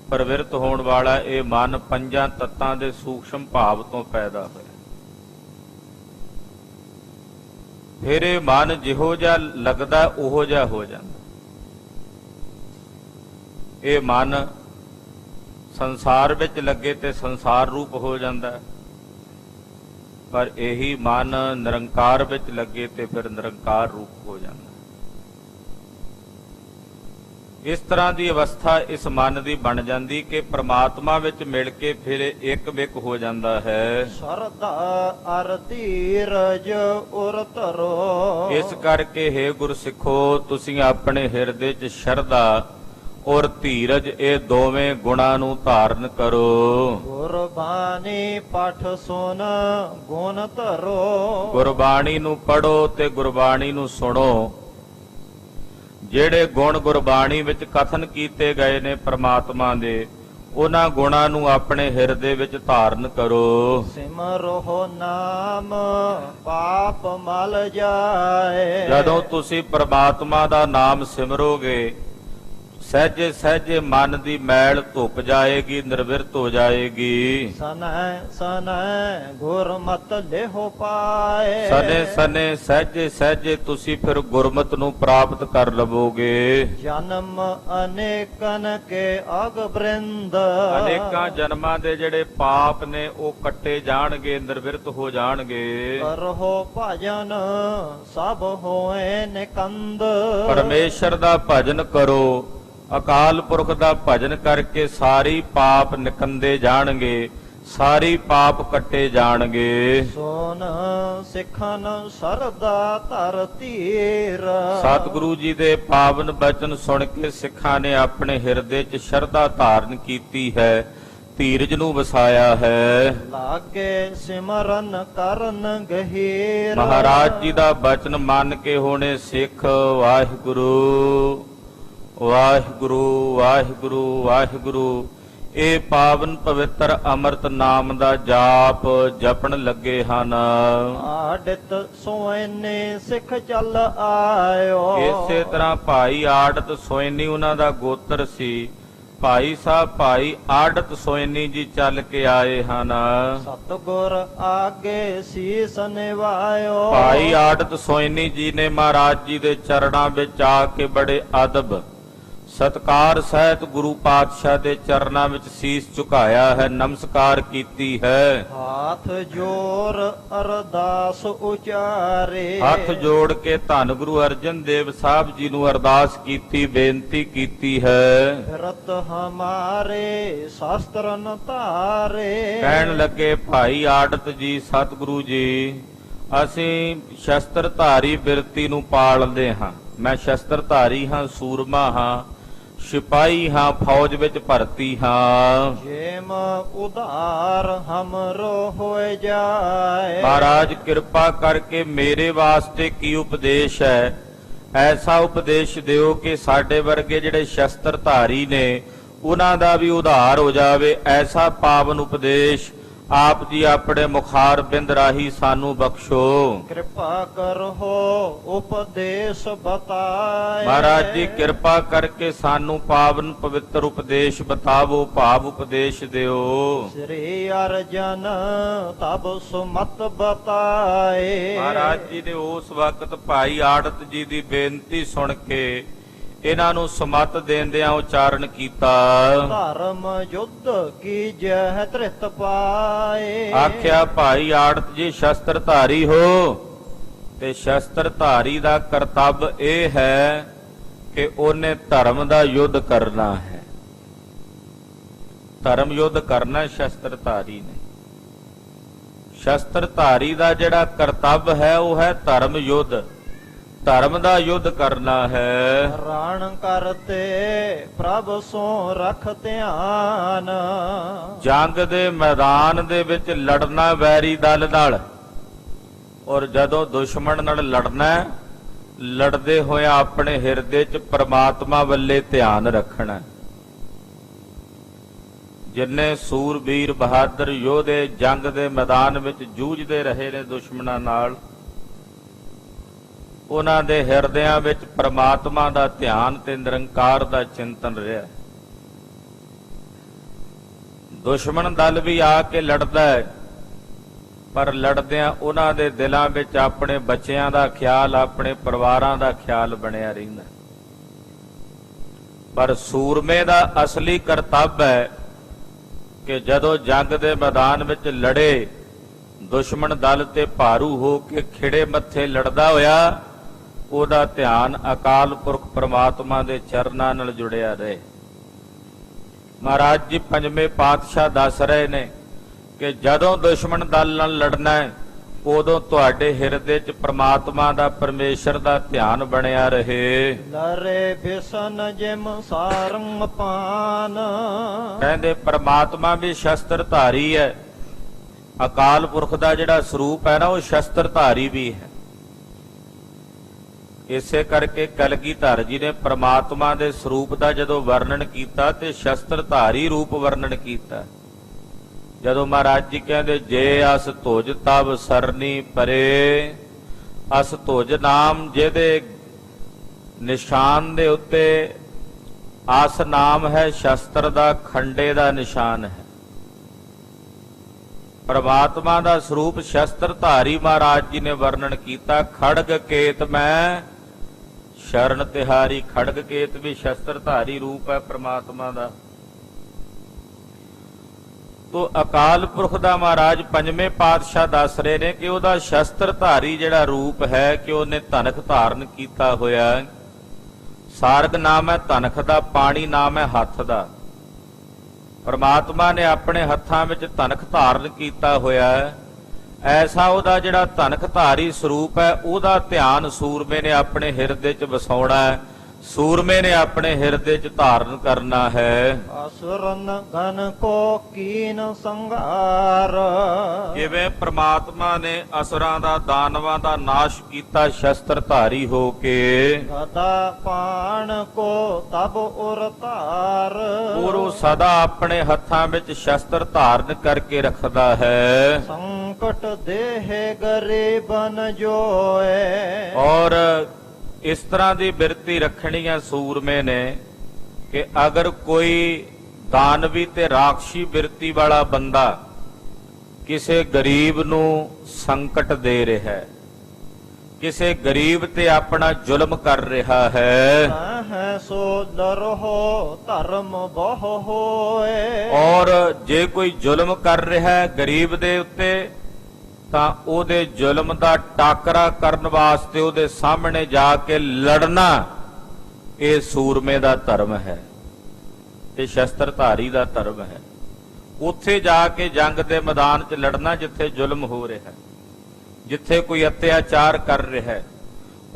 ਪ੍ਰਵਿਰਤ ਹੋਣ ਵਾਲਾ। ਇਹ ਮਨ ਪੰਜਾਂ ਤੱਤਾਂ ਦੇ ਸੂਖਮ ਭਾਵ ਤੋਂ ਪੈਦਾ ਹੋਇਆ। ਫਿਰ ਇਹ ਮਨ ਜਿਹੋ ਜਿਹਾ ਲੱਗਦਾ ਉਹੋ ਜਿਹਾ ਹੋ ਜਾਂਦਾ। ਇਹ ਮਨ ਸੰਸਾਰ ਵਿੱਚ ਲੱਗੇ ਤੇ ਸੰਸਾਰ ਰੂਪ ਹੋ ਜਾਂਦਾ, ਪਰ ਇਹੀ ਮਨ ਨਿਰੰਕਾਰ ਵਿੱਚ ਲੱਗੇ ਤੇ ਫਿਰ ਨਿਰੰਕਾਰ ਰੂਪ ਹੋ ਜਾਂਦਾ। ਇਸ ਤਰ੍ਹਾਂ ਦੀ ਅਵਸਥਾ ਇਸ ਮਨ ਦੀ ਬਣ ਜਾਂਦੀ ਕਿ ਪ੍ਰਮਾਤਮਾ ਵਿੱਚ ਮਿਲ ਕੇ ਫਿਰ ਇੱਕ-ਮਿਕ ਹੋ ਜਾਂਦਾ ਹੈ। ਸਰਦਾ ਅਰ ਧੀਰਜ ਉਰ ਧਰੋ। ਇਸ ਕਰਕੇ ਹੈ ਗੁਰਸਿੱਖੋ, ਤੁਸੀਂ ਆਪਣੇ ਹਿਰਦੇ 'ਚ ਸ਼ਰਧਾ ਔਰ ਧੀਰਜ, ਇਹ ਦੋਵੇਂ ਗੁਣਾਂ ਨੂੰ ਧਾਰਨ ਕਰੋ। ਗੁਰਬਾਣੀ ਪਠ ਸੁਨ ਗੁਣ ਧਰੋ। ਗੁਰਬਾਣੀ ਨੂੰ ਪੜੋ ਤੇ ਗੁਰਬਾਣੀ ਨੂੰ ਸੁਣੋ। ਜਿਹੜੇ ਗੁਣ ਗੁਰਬਾਣੀ ਵਿੱਚ ਕਥਨ ਕੀਤੇ ਗਏ ਨੇ ਪ੍ਰਮਾਤਮਾ ਦੇ, ਉਹਨਾਂ ਗੁਣਾਂ ਨੂੰ ਆਪਣੇ ਹਿਰਦੇ ਵਿੱਚ ਧਾਰਨ ਕਰੋ। ਸਿਮਰੋ ਨਾਮ ਪਾਪ ਮਲ ਜਾਏ। ਜਦੋਂ ਤੁਸੀਂ ਪ੍ਰਮਾਤਮਾ ਦਾ ਨਾਮ ਸਿਮਰੋਗੇ, ਸਹਿਜੇ ਸਹਿਜੇ ਮਨ ਦੀ ਮੈਲ ਧੁੱਪ ਜਾਏਗੀ, ਨਿਰਵਿਰਤ ਹੋ ਜਾਏਗੀ। ਸਨੈ ਸਨੈ ਗੁਰਮਤਿ ਲੇਹੁ ਪਾਏ। ਸਨੇ ਸਨੇ ਸਹਿਜੇ ਸਹਿਜੇ ਤੁਸੀਂ ਫਿਰ ਗੁਰਮਤਿ ਨੂੰ ਪ੍ਰਾਪਤ ਕਰ ਲਵੋਗੇ। ਜਨਮ ਅਨੇਕਨ ਕੇ ਅਗ ਬ੍ਰਿੰਦ। ਅਨੇਕਾਂ ਜਨਮਾਂ ਦੇ ਜਿਹੜੇ ਪਾਪ ਨੇ ਉਹ ਕੱਟੇ ਜਾਣਗੇ, ਨਿਰਵਿਰਤ ਹੋ ਜਾਣਗੇ। ਕਰਹੁ ਭਜਨ ਸਭ ਹੋਏ ਨਿਕੰਦ। ਪਰਮੇਸ਼ਰ ਦਾ ਭਜਨ ਕਰੋ, ਅਕਾਲ ਪੁਰਖ ਦਾ ਭਜਨ ਕਰਕੇ ਸਾਰੀ ਪਾਪ ਨਿਕੰਦੇ ਜਾਣਗੇ, ਸਾਰੀ ਪਾਪ ਕੱਟੇ ਜਾਣਗੇ। ਸੋਨ ਸਿੱਖਨ ਸਰਦਾ ਧਰ ਧੀਰ। ਸਤਿਗੁਰੂ ਜੀ ਦੇ ਪਾਵਨ ਬਚਨ ਸੁਣ ਕੇ ਸਿੱਖਾਂ ਨੇ ਆਪਣੇ ਹਿਰਦੇ 'ਚ ਸ਼ਰਧਾ ਧਾਰਨ ਕੀਤੀ ਹੈ, ਧੀਰਜ ਨੂੰ ਵਸਾਇਆ ਹੈ। ਲਾਗੇ ਸਿਮਰਨ ਕਰਨ ਗਹੀਰ। ਮਹਾਰਾਜ ਜੀ ਦਾ ਬਚਨ ਮੰਨ ਕੇ ਹੋਣੇ ਸਿੱਖ। ਵਾਹਿਗੁਰੂ ਵਾਹਿਗੁਰੂ ਵਾਹਿਗੁਰੂ ਵਾਹਿਗੁਰੂ। ਇਹ ਪਾਵਨ ਪਵਿੱਤਰ ਅੰਮ੍ਰਿਤ ਨਾਮ ਦਾ ਜਾਪ ਜਪਣ ਲੱਗੇ ਹਨ। ਆੜਿਤ ਸੋਇਨੇ ਸਿੱਖ ਚੱਲ ਆਇਓ। ਇਸੇ ਤਰ੍ਹਾਂ ਭਾਈ ਆੜਤ ਸੋਇਨੀ ਉਹਨਾਂ ਦਾ ਗੋਤਰ ਸੀ। ਭਾਈ ਸਾਹਿਬ ਭਾਈ ਆੜਤ ਸੋਇਨੀ ਜੀ ਚੱਲ ਕੇ ਆਏ ਹਨ। ਸਤਿਗੁਰ ਆਗੇ ਸੀਸ ਨਿਵਾਇਓ। ਭਾਈ ਆੜਤ ਸੋਇਨੀ ਜੀ ਨੇ ਮਹਾਰਾਜ ਜੀ ਦੇ ਚਰਨਾਂ ਵਿੱਚ ਆ ਕੇ ਬੜੇ ਅਦਬ ਸਤਕਾਰ ਸਹਿਤ ਗੁਰੂ ਪਾਤਸ਼ਾਹ ਦੇ ਚਰਨਾਂ ਵਿੱਚ ਸੀਸ ਝੁਕਾਇਆ ਹੈ, ਨਮਸਕਾਰ ਕੀਤੀ ਹੈ। ਹੱਥ ਜੋੜ ਅਰਦਾਸ ਉਚਾਰੇ। ਹੱਥ ਜੋੜ ਕੇ ਧੰਨ ਗੁਰੂ ਅਰਜਨ ਦੇਵ ਸਾਹਿਬ ਜੀ ਨੂੰ ਅਰਦਾਸ ਕੀਤੀ, ਬੇਨਤੀ ਕੀਤੀ ਹੈ। ਫਿਰਤ ਹਮਾਰੇ ਸ਼ਾਸਤਰਨ ਧਾਰੇ। ਕਹਿਣ ਲੱਗੇ ਭਾਈ ਆੜਤ ਜੀ, ਸਤਿਗੁਰੂ ਜੀ ਅਸੀਂ ਸ਼ਸਤਰ ਧਾਰੀ ਬਿਰਤੀ ਨੂੰ ਪਾਲਦੇ ਹਾਂ। ਮੈਂ ਸ਼ਸਤਰ ਧਾਰੀ ਹਾਂ, ਸੂਰਮਾ ਹਾਂ, ਸਿਪਾਹੀ ਹਾਂ, ਫੌਜ ਵਿੱਚ ਭਰਤੀ ਹਾਂ। ਜੇਮ ਉਧਾਰ ਹਮਰੋ ਹੋਏ ਜਾਏ। ਮਹਾਰਾਜ ਕਿਰਪਾ ਕਰਕੇ ਮੇਰੇ ਵਾਸਤੇ ਕੀ ਉਪਦੇਸ਼ ਹੈ? ਐਸਾ ਉਪਦੇਸ਼ ਦਿਓ ਕਿ ਸਾਡੇ ਵਰਗੇ ਜਿਹੜੇ ਸ਼ਸਤਰ ਧਾਰੀ ਨੇ ਉਹਨਾਂ ਦਾ ਵੀ ਉਧਾਰ ਹੋ ਜਾਵੇ। ਐਸਾ ਪਾਵਨ ਉਪਦੇਸ਼ ਆਪ ਜੀ ਆਪਣੇ ਮੁਖਾਰ ਬਿੰਦ ਰਾਹੀਂ ਸਾਨੂੰ ਬਖਸ਼ੋ। ਕਿਰਪਾ ਕਰੋ ਉਪਦੇਸ਼ ਬਤਾਏ। ਮਹਾਰਾਜ ਜੀ ਕਿਰਪਾ ਕਰਕੇ ਸਾਨੂੰ ਪਾਵਨ ਪਵਿੱਤਰ ਉਪਦੇਸ਼ ਬਤਾਵੋ, ਭਾਵ ਉਪਦੇਸ਼ ਦਿਓ। ਸ੍ਰੀ ਅਰਜਨ ਤਬ ਸੁਮਤ ਬਤਾਏ। ਮਹਾਰਾਜ ਜੀ ਨੇ ਉਸ ਵਕਤ ਭਾਈ ਆੜਤ ਜੀ ਦੀ ਬੇਨਤੀ ਸੁਣ ਕੇ ਇਹਨਾਂ ਨੂੰ ਸਮਤ ਦੇਂਦਿਆਂ ਉਚਾਰਨ ਕੀਤਾ। ਧਰਮ ਯੁੱਧ ਕੀ ਜਹ ਤ੍ਰਿਤ ਪਾਏ। ਆਖਿਆ ਭਾਈ ਆੜਤ ਜੀ ਸ਼ਸਤਰ ਧਾਰੀ ਹੋ ਤੇ ਸ਼ਸਤਰ ਧਾਰੀ ਦਾ ਕਰਤੱਵ ਇਹ ਹੈ ਕਿ ਉਹਨੇ ਧਰਮ ਦਾ ਯੁੱਧ ਕਰਨਾ ਹੈ। ਧਰਮ ਯੁੱਧ ਕਰਨਾ ਸ਼ਸਤਰ ਧਾਰੀ ਨੇ। ਸ਼ਸਤਰ ਧਾਰੀ ਦਾ ਜਿਹੜਾ ਕਰਤੱਵ ਹੈ ਉਹ ਹੈ ਧਰਮ ਯੁੱਧ। ਧਰਮ ਦਾ ਯੁੱਧ ਕਰਨਾ ਹੈ। ਰਣ ਕਰਤੇ ਪ੍ਰਭ ਸੋ ਰਖ ਧਿਆਨ। ਜੰਗ ਦੇ ਮੈਦਾਨ ਦੇ ਵਿੱਚ ਲੜਨਾ ਵੈਰੀ ਦਲ ਨਾਲ, ਔਰ ਜਦੋਂ ਦੁਸ਼ਮਣ ਨਾਲ ਲੜਨਾ, ਲੜਦੇ ਹੋਇਆ ਆਪਣੇ ਹਿਰਦੇ 'ਚ ਪ੍ਰਮਾਤਮਾ ਵੱਲੇ ਧਿਆਨ ਰੱਖਣਾ। ਜਿੰਨੇ ਸੂਰਬੀਰ ਬਹਾਦਰ ਯੋਧੇ ਜੰਗ ਦੇ ਮੈਦਾਨ ਵਿੱਚ ਜੂਝਦੇ ਰਹੇ ਨੇ ਦੁਸ਼ਮਣਾਂ ਨਾਲ, ਉਹਨਾਂ ਦੇ ਹਿਰਦਿਆਂ ਵਿੱਚ ਪ੍ਰਮਾਤਮਾ ਦਾ ਧਿਆਨ ਤੇ ਨਿਰੰਕਾਰ ਦਾ ਚਿੰਤਨ ਰਿਹਾ। ਦੁਸ਼ਮਣ ਦਲ ਵੀ ਆ ਕੇ ਲੜਦਾ ਹੈ, ਪਰ ਲੜਦਿਆਂ ਉਹਨਾਂ ਦੇ ਦਿਲਾਂ ਵਿੱਚ ਆਪਣੇ ਬੱਚਿਆਂ ਦਾ ਖਿਆਲ, ਆਪਣੇ ਪਰਿਵਾਰਾਂ ਦਾ ਖਿਆਲ ਬਣਿਆ ਰਹਿੰਦਾ। ਪਰ ਸੂਰਮੇ ਦਾ ਅਸਲੀ ਕਰਤੱਵ ਹੈ ਕਿ ਜਦੋਂ ਜੰਗ ਦੇ ਮੈਦਾਨ ਵਿੱਚ ਲੜੇ, ਦੁਸ਼ਮਣ ਦਲ ਤੇ ਭਾਰੂ ਹੋ ਕੇ ਖਿੜੇ ਮੱਥੇ ਲੜਦਾ ਹੋਇਆ, ਉਹਦਾ ਧਿਆਨ ਅਕਾਲ ਪੁਰਖ ਪ੍ਰਮਾਤਮਾ ਦੇ ਚਰਨਾਂ ਨਾਲ ਜੁੜਿਆ ਰਹੇ। ਮਹਾਰਾਜ ਜੀ ਪੰਜਵੇਂ ਪਾਤਸ਼ਾਹ ਦੱਸ ਰਹੇ ਨੇ ਕਿ ਜਦੋਂ ਦੁਸ਼ਮਣ ਦਲ ਨਾਲ ਲੜਨਾ ਹੈ, ਉਦੋਂ ਤੁਹਾਡੇ ਹਿਰਦੇ 'ਚ ਪ੍ਰਮਾਤਮਾ ਦਾ, ਪਰਮੇਸ਼ਰ ਦਾ ਧਿਆਨ ਬਣਿਆ ਰਹੇ। ਲਰੇ ਬਿਸਨ ਜਿਮ ਸਾਰੰਗ ਪਾਨ। ਕਹਿੰਦੇ ਪ੍ਰਮਾਤਮਾ ਵੀ ਸ਼ਸਤਰ ਧਾਰੀ ਹੈ। ਅਕਾਲ ਪੁਰਖ ਦਾ ਜਿਹੜਾ ਸਰੂਪ ਹੈ ਨਾ, ਉਹ ਸ਼ਸਤਰ ਧਾਰੀ ਵੀ ਹੈ। ਇਸੇ ਕਰਕੇ ਕਲਗੀਧਰ ਜੀ ਨੇ ਪ੍ਰਮਾਤਮਾ ਦੇ ਸਰੂਪ ਦਾ ਜਦੋਂ ਵਰਣਨ ਕੀਤਾ ਤੇ ਸ਼ਸਤਰ ਧਾਰੀ ਰੂਪ ਵਰਣਨ ਕੀਤਾ। ਜਦੋਂ ਮਹਾਰਾਜ ਜੀ ਕਹਿੰਦੇ ਜੇ ਅਸ ਧੁਜ ਤਬ ਸਰਨੀ ਪਰੇ, ਅਸ ਧੁਜ ਨਾਮ ਜਿਹਦੇ ਨਿਸ਼ਾਨ ਦੇ ਉੱਤੇ ਆਸ ਨਾਮ ਹੈ ਸ਼ਸਤਰ ਦਾ, ਖੰਡੇ ਦਾ ਨਿਸ਼ਾਨ ਹੈ। ਪ੍ਰਮਾਤਮਾ ਦਾ ਸਰੂਪ ਸ਼ਸਤਰ ਧਾਰੀ ਮਹਾਰਾਜ ਜੀ ਨੇ ਵਰਣਨ ਕੀਤਾ। ਖੜਗ ਕੇਤ ਮੈਂ ਸ਼ਰਨ ਤਿਹਾਰੀ। ਖੜਗ ਕੇਤ ਵੀ ਸ਼ਸਤਰ ਧਾਰੀ ਰੂਪ ਹੈ ਪ੍ਰਮਾਤਮਾ ਦਾ। ਤੋ ਅਕਾਲ ਪੁਰਖ ਦਾ ਮਹਾਰਾਜ ਪੰਜਵੇਂ ਪਾਤਸ਼ਾਹ ਦੱਸ ਰਹੇ ਨੇ ਕਿ ਉਹਦਾ ਸ਼ਸਤਰ ਧਾਰੀ ਜਿਹੜਾ ਰੂਪ ਹੈ ਕਿ ਉਹਨੇ ਧਨਕ ਧਾਰਨ ਕੀਤਾ ਹੋਇਆ। ਸਾਰਗ ਨਾਮ ਹੈ ਧਨਕ ਦਾ, ਪਾਣੀ ਨਾਮ ਹੈ ਹੱਥ ਦਾ। ਪਰਮਾਤਮਾ ਨੇ ਆਪਣੇ ਹੱਥਾਂ ਵਿੱਚ ਧਨਕ ਧਾਰਨ ਕੀਤਾ ਹੋਇਆ ਹੈ। ਐਸਾ ਉਹਦਾ ਜਿਹੜਾ ਧਨਕ ਧਾਰੀ ਸਰੂਪ ਹੈ ਉਹਦਾ ਧਿਆਨ ਸੂਰਮੇ ਨੇ ਆਪਣੇ ਹਿਰਦੇ 'ਚ ਵਸਾਉਣਾ ਹੈ, ਸੂਰਮੇ ਨੇ ਆਪਣੇ ਹਿਰਦੇ 'ਚ ਧਾਰਨ ਕਰਨਾ ਹੈ। ਅਸੁਰਨ ਗਨ ਕੋ ਕੀਨ ਸੰਘਾਰ। ਜਿਵੇਂ ਪ੍ਰਮਾਤਮਾ ਨੇ ਅਸੁਰਾਂ ਦਾ, ਦਾਨਵਾਂ ਦਾ ਨਾਸ਼ ਕੀਤਾ ਸ਼ਸਤਰ ਧਾਰੀ ਹੋ ਕੇ। ਗਦਾ ਪਾਣ ਕੋ ਤਬ ਉਰ ਧਾਰ। ਉਹ ਸਦਾ ਆਪਣੇ ਹੱਥਾਂ ਵਿੱਚ ਸ਼ਸਤਰ ਧਾਰਨ ਕਰਕੇ ਰੱਖਦਾ ਹੈ। ਸੰਕਟ ਦੇਹ ਗਰੀਬਨ ਜੋਏ। ਔਰ ਇਸ ਤਰ੍ਹਾਂ ਦੀ ਬਿਰਤੀ ਰੱਖਣੀ ਹੈ ਸੂਰਮੇ ਨੇ ਕਿ ਅਗਰ ਕੋਈ ਦਾਨਵੀ ਤੇ ਰਾਖਸ਼ੀ ਬਿਰਤੀ ਵਾਲਾ ਬੰਦਾ ਕਿਸੇ ਗਰੀਬ ਨੂੰ ਸੰਕਟ ਦੇ ਰਿਹਾ ਹੈ, ਕਿਸੇ ਗਰੀਬ ਤੇ ਆਪਣਾ ਜ਼ੁਲਮ ਕਰ ਰਿਹਾ ਹੈ, ਹੈ ਸੋ ਲਰਹੋ ਧਰਮ ਬਹੁ ਹੋਏ। ਔਰ ਜੇ ਕੋਈ ਜ਼ੁਲਮ ਕਰ ਰਿਹਾ ਹੈ ਗਰੀਬ ਦੇ ਉੱਤੇ ਤਾਂ ਉਹਦੇ ਜ਼ੁਲਮ ਦਾ ਟਾਕਰਾ ਕਰਨ ਵਾਸਤੇ ਉਹਦੇ ਸਾਹਮਣੇ ਜਾ ਕੇ ਲੜਨਾ ਇਹ ਸੂਰਮੇ ਦਾ ਧਰਮ ਹੈ, ਇਹ ਸ਼ਸਤਰ ਧਾਰੀ ਦਾ ਧਰਮ ਹੈ। ਉੱਥੇ ਜਾ ਕੇ ਜੰਗ ਦੇ ਮੈਦਾਨ 'ਚ ਲੜਨਾ ਜਿੱਥੇ ਜ਼ੁਲਮ ਹੋ ਰਿਹਾ ਹੈ, ਜਿੱਥੇ ਕੋਈ ਅਤਿਆਚਾਰ ਕਰ ਰਿਹਾ ਹੈ,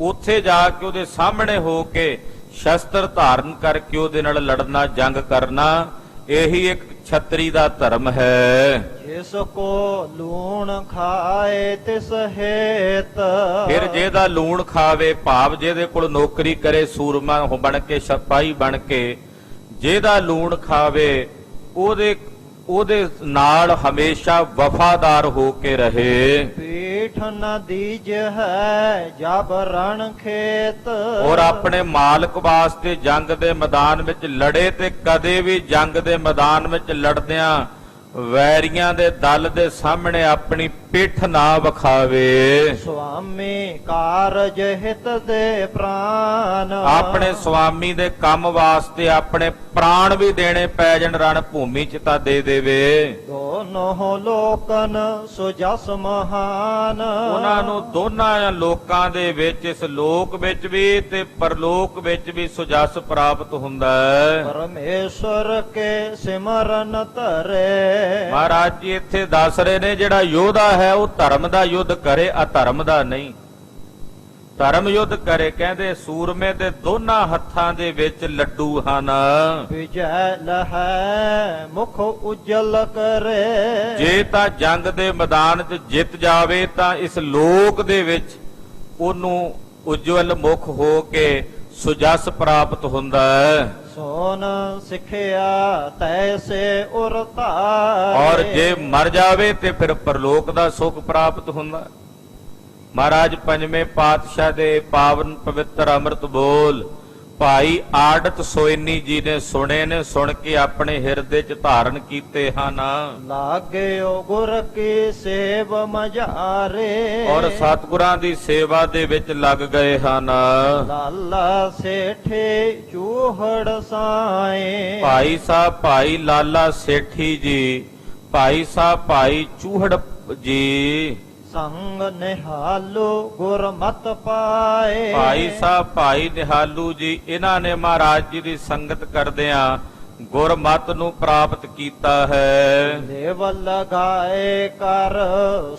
ਉੱਥੇ ਜਾ ਕੇ ਉਹਦੇ ਸਾਹਮਣੇ ਹੋ ਕੇ ਸ਼ਸਤਰ ਧਾਰਨ ਕਰਕੇ ਉਹਦੇ ਨਾਲ ਲੜਨਾ, ਜੰਗ ਕਰਨਾ, ਇਹੀ ਇੱਕ ਛਤਰੀ ਦਾ ਧਰਮ ਹੈ। ਜਿਸ ਕੋ ਲੂਣ ਖਾਏ ਤਿਸ ਹੇਤ। ਫਿਰ ਜਿਹਦਾ ਲੂਣ ਖਾਵੇ, ਭਾਵ ਜਿਹਦੇ ਕੋਲ ਨੌਕਰੀ ਕਰੇ ਸੂਰਮਾ ਬਣ ਕੇ, ਸਿਪਾਹੀ ਬਣ ਕੇ, ਜਿਹਦਾ ਲੂਣ ਖਾਵੇ ਉਹਦੇ ਨਾਲ ਹਮੇਸ਼ਾ ਵਫਾਦਾਰ ਹੋ ਕੇ ਰਹੇ। ਪੀਠ ਨ ਦੀਜ ਹੈ ਜਬ ਰਣ ਖੇਤ। ਔਰ ਆਪਣੇ ਮਾਲਕ ਵਾਸਤੇ ਜੰਗ ਦੇ ਮੈਦਾਨ ਵਿੱਚ ਲੜੇ ਤੇ ਕਦੇ ਵੀ ਜੰਗ ਦੇ ਮੈਦਾਨ ਵਿੱਚ ਲੜਦਿਆਂ ਵੈਰੀਆਂ ਦੇ ਦਲ ਦੇ ਸਾਹਮਣੇ ਆਪਣੀ ਪਿੱਠ ਨਾ ਵਿਖਾਵੇ। ਸੁਆਮੀ ਕਾਰਜ ਹਿਤ ਦੇ ਪ੍ਰਾਨ। ਆਪਣੇ ਸੁਆਮੀ ਦੇ ਕੰਮ ਵਾਸਤੇ ਆਪਣੇ ਪ੍ਰਾਣ ਵੀ ਦੇਣੇ ਪੈ ਜਾਣ, ਰਣ ਭੂਮੀ 'ਚ ਤਾਂ ਦੇ ਦੇਵੇ। ਦੋਨੋਂ ਲੋਕਨ ਸੁਜਸ ਮਹਾਨ। ਉਹਨਾਂ ਨੂੰ ਦੋਨਾਂ ਲੋਕਾਂ ਦੇ ਵਿੱਚ, ਇਸ ਲੋਕ ਵਿੱਚ ਵੀ ਤੇ ਪਰਲੋਕ ਵਿੱਚ ਵੀ ਸੁਜਸ ਪ੍ਰਾਪਤ ਹੁੰਦਾ ਹੈ। ਪਰਮੇਸ਼ਰ ਕੇ ਸਿਮਰਨ ਧਰੇ। ਮਹਾਰਾਜ ਜੀ ਇੱਥੇ ਦੱਸ ਰਹੇ ਨੇ ਜਿਹੜਾ ਯੋਧਾ ਹੈ ਉਹ ਧਰਮ ਦਾ ਯੁੱਧ ਕਰੇ, ਅਧਰਮ ਦਾ ਨਹੀਂ। ਧਰਮ ਯੁੱਧ ਕਰੇ। ਕਹਿੰਦੇ ਸੂਰਮੇ ਦੇ ਦੋਨਾਂ ਹੱਥਾਂ ਦੇ ਵਿੱਚ ਲੱਡੂ ਹਨ। ਵਿਜੈ ਲਹੈ ਮੁਖ ਉਜਲ ਕਰੇ। ਜੇ ਤਾਂ ਜੰਗ ਦੇ ਮੈਦਾਨ 'ਚ ਜਿੱਤ ਜਾਵੇ ਤਾਂ ਇਸ ਲੋਕ ਦੇ ਵਿੱਚ ਉਹਨੂੰ ਉਜਵਲ ਮੁਖ ਹੋ ਕੇ ਸੁਜਸ ਪ੍ਰਾਪਤ ਹੁੰਦਾ ਹੈ। ਸੋਨ ਸਿੱਖਿਆ ਤੈਸੇ ਉਰ ਧਾਰੇ। ਔਰ ਜੇ ਮਰ ਜਾਵੇ ਤੇ ਫਿਰ ਪਰਲੋਕ ਦਾ ਸੁਖ ਪ੍ਰਾਪਤ ਹੁੰਦਾ। ਮਹਾਰਾਜ ਪੰਜਵੇਂ ਪਾਤਸ਼ਾਹ ਦੇ ਪਾਵਨ ਪਵਿੱਤਰ ਅੰਮ੍ਰਿਤ ਬੋਲ ਭਾਈ ਆੜਤ ਸੋਇਨੀ ਜੀ ਨੇ ਸੁਣੇ ਨੇ, ਸੁਣ ਕੇ ਆਪਣੇ ਹਿਰਦੇ 'ਚ ਧਾਰਨ ਕੀਤੇ ਹਨ। ਲਾਗਿਓ ਗੁਰ ਕੀ ਸੇਵ ਮਝਾਰੇ। ਔਰ ਸਤਿਗੁਰਾਂ ਦੀ ਸੇਵਾ ਦੇ ਵਿੱਚ ਲੱਗ ਗਏ ਹਨ। ਲਾਲਾ ਸੇਠੇ ਚੂਹੜ ਸਾਏ। ਭਾਈ ਸਾਹਿਬ ਭਾਈ ਲਾਲਾ ਸੇਠੀ ਜੀ, ਭਾਈ ਸਾਹਿਬ ਭਾਈ ਚੂਹੜ ਜੀ, ਸੰਗ ਨਿਹਾਲੋ ਗੁਰਮਤ ਪਾਏ। ਭਾਈ ਸਾਹਿਬ ਭਾਈ ਨਿਹਾਲੂ ਜੀ, ਇਹਨਾਂ ਨੇ ਮਹਾਰਾਜ ਜੀ ਦੀ ਸੰਗਤ ਕਰਦਿਆਂ ਗੁਰਮਤ ਨੂੰ ਪ੍ਰਾਪਤ ਕੀਤਾ ਹੈ। ਦੇਵ ਲਗਾਏ ਕਰ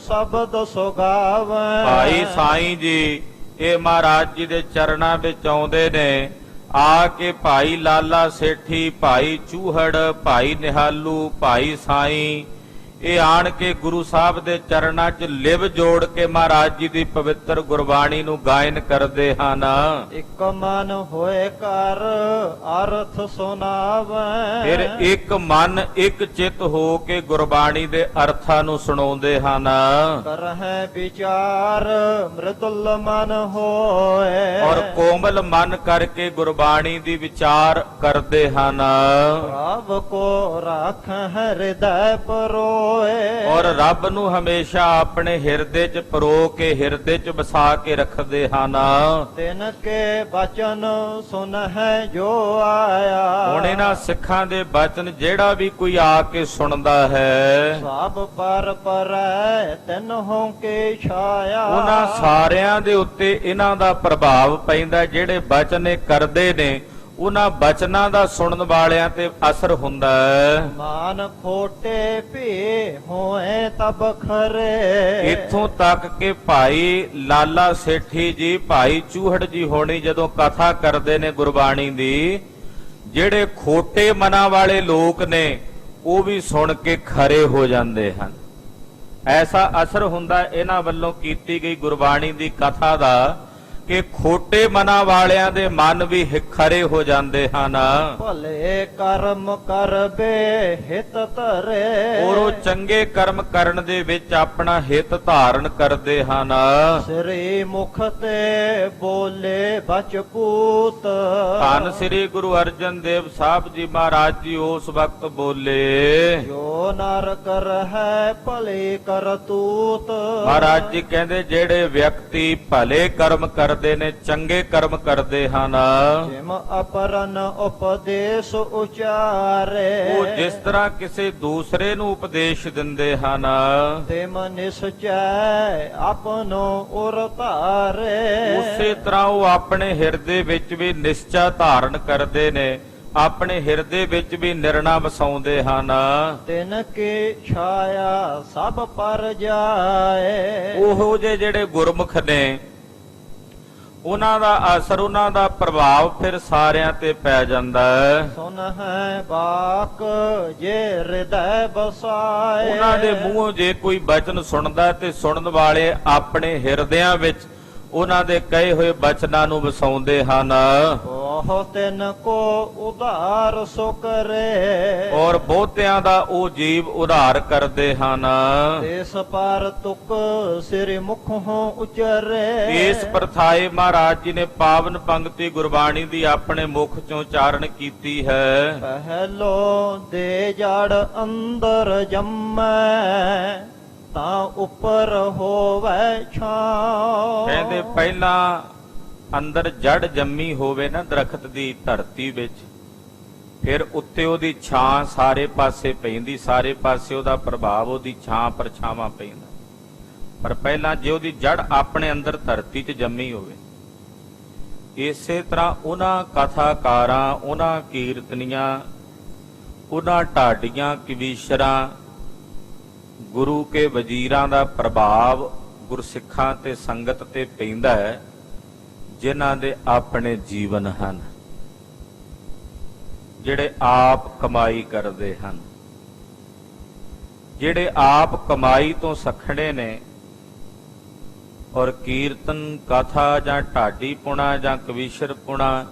ਸ਼ਬਦ ਸੁਗਾਵੇ। ਭਾਈ ਸਾਈਂ ਜੀ ਇਹ ਮਹਾਰਾਜ ਜੀ ਦੇ ਚਰਨਾਂ ਵਿੱਚ ਆਉਂਦੇ ਨੇ, ਆ ਕੇ ਭਾਈ ਲਾਲਾ ਸੇਠੀ, ਭਾਈ ਚੂਹੜ, ਭਾਈ ਨਿਹਾਲੂ, ਭਾਈ ਸਾਈਂ, ਇਹ ਆਣ ਕੇ ਗੁਰੂ ਸਾਹਿਬ ਦੇ ਚਰਨਾਂ 'ਚ ਲਿਵ ਜੋੜ ਕੇ ਮਹਾਰਾਜ ਜੀ ਦੀ ਪਵਿੱਤਰ ਗੁਰਬਾਣੀ ਨੂੰ ਗਾਇਨ ਕਰਦੇ ਹਨ। ਇਕ ਮਨ ਹੋਏ ਕਰ ਅਰਥ ਸੁਣਾਵੈ। ਫਿਰ ਇੱਕ ਮਨ ਇੱਕ ਚਿੱਤ ਹੋ ਕੇ ਗੁਰਬਾਣੀ ਦੇ ਅਰਥਾਂ ਨੂੰ ਸੁਣਾਉਂਦੇ ਹਨ। ਕਰਹਿ ਵਿਚਾਰ ਮ੍ਰਿਦੁਲ ਮਨ ਹੋਏ। ਔਰ ਕੋਮਲ ਮਨ ਕਰਕੇ ਗੁਰਬਾਣੀ ਦੀ ਵਿਚਾਰ ਕਰਦੇ ਹਨ। ਪ੍ਰਭ ਕੋ ਰਾਖ ਹਿਰਦੈ ਪਰੋਏ। ਔਰ ਰੱਬ ਨੂੰ ਹਮੇਸ਼ਾ ਆਪਣੇ ਹਿਰਦੇ 'ਚ ਪਰੋ ਕੇ ਹਿਰਦੇ 'ਚ ਵਸਾ ਕੇ ਰੱਖਦੇ ਹਨ। ਤਿਨ ਕੇ ਬਚਨ ਸੁਨਹਿ ਜੋ ਆਇਆ। ਹੁਣ ਇਹਨਾਂ ਸਿੱਖਾਂ ਦੇ ਬਚਨ ਜਿਹੜਾ ਵੀ ਕੋਈ ਆ ਕੇ ਸੁਣਦਾ ਹੈ, ਸਭ ਪਰ ਪਰੈ ਤਿਨ ਹੋ ਕੇ ਛਾਇਆ। ਉਹਨਾਂ ਸਾਰਿਆਂ ਦੇ ਉੱਤੇ ਇਹਨਾਂ ਦਾ ਪ੍ਰਭਾਵ ਪੈਂਦਾ। ਜਿਹੜੇ ਬਚਨ ਇਹ ਕਰਦੇ ਨੇ ਉਹਨਾਂ ਬਚਨਾਂ ਦਾ ਸੁਣਨ ਵਾਲਿਆਂ ਤੇ ਅਸਰ ਹੁੰਦਾ ਹੈ। ਮਾਨ ਖੋਟੇ ਭੇ ਹੋਏ ਤਬ ਖਰੇ। ਇੱਥੋਂ ਤੱਕ ਕਿ ਭਾਈ ਲਾਲਾ ਸੇਠੀ ਜੀ, ਭਾਈ ਚੂਹੜ ਜੀ ਹੋਣੀ ਜਦੋਂ ਕਥਾ ਕਰਦੇ ਨੇ ਗੁਰਬਾਣੀ ਦੀ, ਜਿਹੜੇ ਖੋਟੇ ਮਨਾਂ ਵਾਲੇ ਲੋਕ ਨੇ ਉਹ ਵੀ ਸੁਣ ਕੇ ਖਰੇ ਹੋ ਜਾਂਦੇ ਹਨ। ਐਸਾ ਅਸਰ ਹੁੰਦਾ ਇਹਨਾਂ ਵੱਲੋਂ ਕੀਤੀ ਗਈ ਗੁਰਬਾਣੀ ਦੀ ਕਥਾ ਦਾ ਕਿ ਖੋਟੇ ਮਨਾਂ ਵਾਲਿਆਂ ਦੇ ਮਨ ਵੀ ਖਰੇ ਹੋ ਜਾਂਦੇ ਹਨ। ਭਲੇ ਕਰਮ ਕਰਬੇ ਹਿਤ ਧਰੇ। ਔਰ ਉਹ ਚੰਗੇ ਕਰਮ ਕਰਨ ਦੇ ਵਿੱਚ ਆਪਣਾ ਹਿੱਤ ਧਾਰਨ ਕਰਦੇ ਹਨ। ਸ੍ਰੀ ਮੁਖ ਤੇ ਬੋਲੇ ਬਚ ਪੂਤ। ਧੰਨ ਸ੍ਰੀ ਗੁਰੂ ਅਰਜਨ ਦੇਵ ਸਾਹਿਬ ਜੀ ਮਹਾਰਾਜ ਜੀ ਉਸ ਵਕਤ ਬੋਲੇ, ਜੋ ਨਰ ਕਰ ਹੈ ਭਲੇ ਕਰਤੂਤ। ਮਹਾਰਾਜ ਜੀ ਕਹਿੰਦੇ ਜਿਹੜੇ ਵਿਅਕਤੀ ਭਲੇ ਕਰਮ ਕਰਦੇ ਨੇ, ਚੰਗੇ ਕਰਮ ਕਰਦੇ ਹਨ, ਜਿਮ ਅਪਰਨ ਉਪਦੇਸ਼ ਉਚਾਰੇ। ਉਹ ਜਿਸ ਤਰ੍ਹਾਂ ਕਿਸੇ ਦੂਸਰੇ ਨੂੰ ਉਪਦੇਸ਼ ਦਿੰਦੇ ਹਨ, ਤਿਮ ਨਿਸਚੈ ਆਪਨੋ ਉਰ ਧਾਰੇ। ਉਸੇ ਤਰ੍ਹਾਂ ਉਹ ਆਪਣੇ ਹਿਰਦੇ ਵਿੱਚ ਵੀ ਨਿਸ਼ਚਾ ਧਾਰਨ ਕਰਦੇ ਨੇ, ਆਪਣੇ ਹਿਰਦੇ ਵਿੱਚ ਵੀ ਨਿਰਣਾ ਵਸਾਉਂਦੇ ਹਨ। ਤਿਨ ਕੇ ਛਾਇਆ ਸਭ ਪਰ ਜਾਏ। ਉਹੋ ਜਿਹੇ ਜਿਹੜੇ ਗੁਰਮੁਖ ਨੇ ਉਹਨਾਂ ਦਾ ਅਸਰ, ਉਹਨਾਂ ਦਾ ਪ੍ਰਭਾਵ ਫਿਰ ਸਾਰਿਆਂ ਤੇ ਪੈ ਜਾਂਦਾ ਹੈ। ਸੁਨ ਹੈ ਬਾਕ ਜੇ ਹਿਰਦੈ ਬਸਾਏ। ਉਹਨਾਂ ਦੇ ਮੂੰਹੋਂ ਜੇ ਕੋਈ ਬਚਨ ਸੁਣਦਾ ਤੇ ਸੁਣਨ ਵਾਲੇ ਆਪਣੇ ਹਿਰਦਿਆਂ ਵਿੱਚ ਉਹਨਾਂ ਦੇ ਕਹੇ ਹੋਏ ਬਚਨਾਂ ਨੂੰ ਵਸਾਉਂਦੇ ਹਨ। ਉਹ ਤਿਨ ਕੋ ਉਧਾਰ ਸੋ ਕਰੇ। ਔਰ ਬਹੁਤਿਆਂ ਦਾ ਉਹ ਜੀਵ ਉਧਾਰ ਕਰਦੇ ਹਨ। ਇਸ ਪਰ ਤੁਕ ਸ੍ਰੀ ਮੁਖ ਹੋ ਉਚਰੇ। ਇਸ ਪ੍ਰਥਾਏ ਮਹਾਰਾਜ ਜੀ ਨੇ ਪਾਵਨ ਪੰਕਤੀ ਗੁਰਬਾਣੀ ਦੀ ਆਪਣੇ ਮੁਖ ਚੋਂ ਉਚਾਰਨ ਕੀਤੀ ਹੈ। ਪਹਿਲੋ ਦੇ ਜੜ ਅੰਦਰ ਜੰਮੈ ਤਾਂ ਉੱਪਰ ਹੋਵੇ ਛਾਂ। ਕਹਿੰਦੇ ਪਹਿਲਾਂ ਅੰਦਰ ਜੜ ਜੰਮੀ ਹੋਵੇ ਨਾ ਦਰਖਤ ਦੀ ਧਰਤੀ ਵਿੱਚ, ਫਿਰ ਉੱਤੇ ਉਹਦੀ ਛਾਂ ਸਾਰੇ ਪਾਸੇ ਪੈਂਦੀ, ਸਾਰੇ ਪਾਸੇ ਉਹਦਾ ਪ੍ਰਭਾਵ, ਉਹਦੀ ਛਾਂ ਪਰਛਾਵਾਂ ਪੈਂਦਾ। ਪਰ ਪਹਿਲਾਂ ਜੇ ਉਹਦੀ ਜੜ ਆਪਣੇ ਅੰਦਰ ਧਰਤੀ 'ਚ ਜੰਮੀ ਹੋਵੇ, ਇਸੇ ਤਰ੍ਹਾਂ ਉਹਨਾਂ ਕਥਾਕਾਰਾਂ, ਉਹਨਾਂ ਕੀਰਤਨੀਆਂ, ਉਹਨਾਂ ਢਾਡੀਆਂ, ਕਵੀਸ਼ਰਾਂ, ਗੁਰੂ ਕੇ ਵਜ਼ੀਰਾਂ ਦਾ ਪ੍ਰਭਾਵ ਗੁਰਸਿੱਖਾਂ ਤੇ ਸੰਗਤ ਤੇ ਪੈਂਦਾ ਹੈ, ਜਿਨ੍ਹਾਂ ਦੇ ਆਪਣੇ ਜੀਵਨ ਹਨ, ਜਿਹੜੇ ਆਪ ਕਮਾਈ ਕਰਦੇ ਹਨ, ਜਿਹੜੇ ਆਪ ਕਮਾਈ ਤੋਂ ਸਖਣੇ ਨੇ। ਔਰ ਕੀਰਤਨ ਕਥਾ ਜਾਂ ਢਾਡੀ ਪੁਣਾ ਜਾਂ ਕਵੀਸ਼ਰ ਪੁਣਾ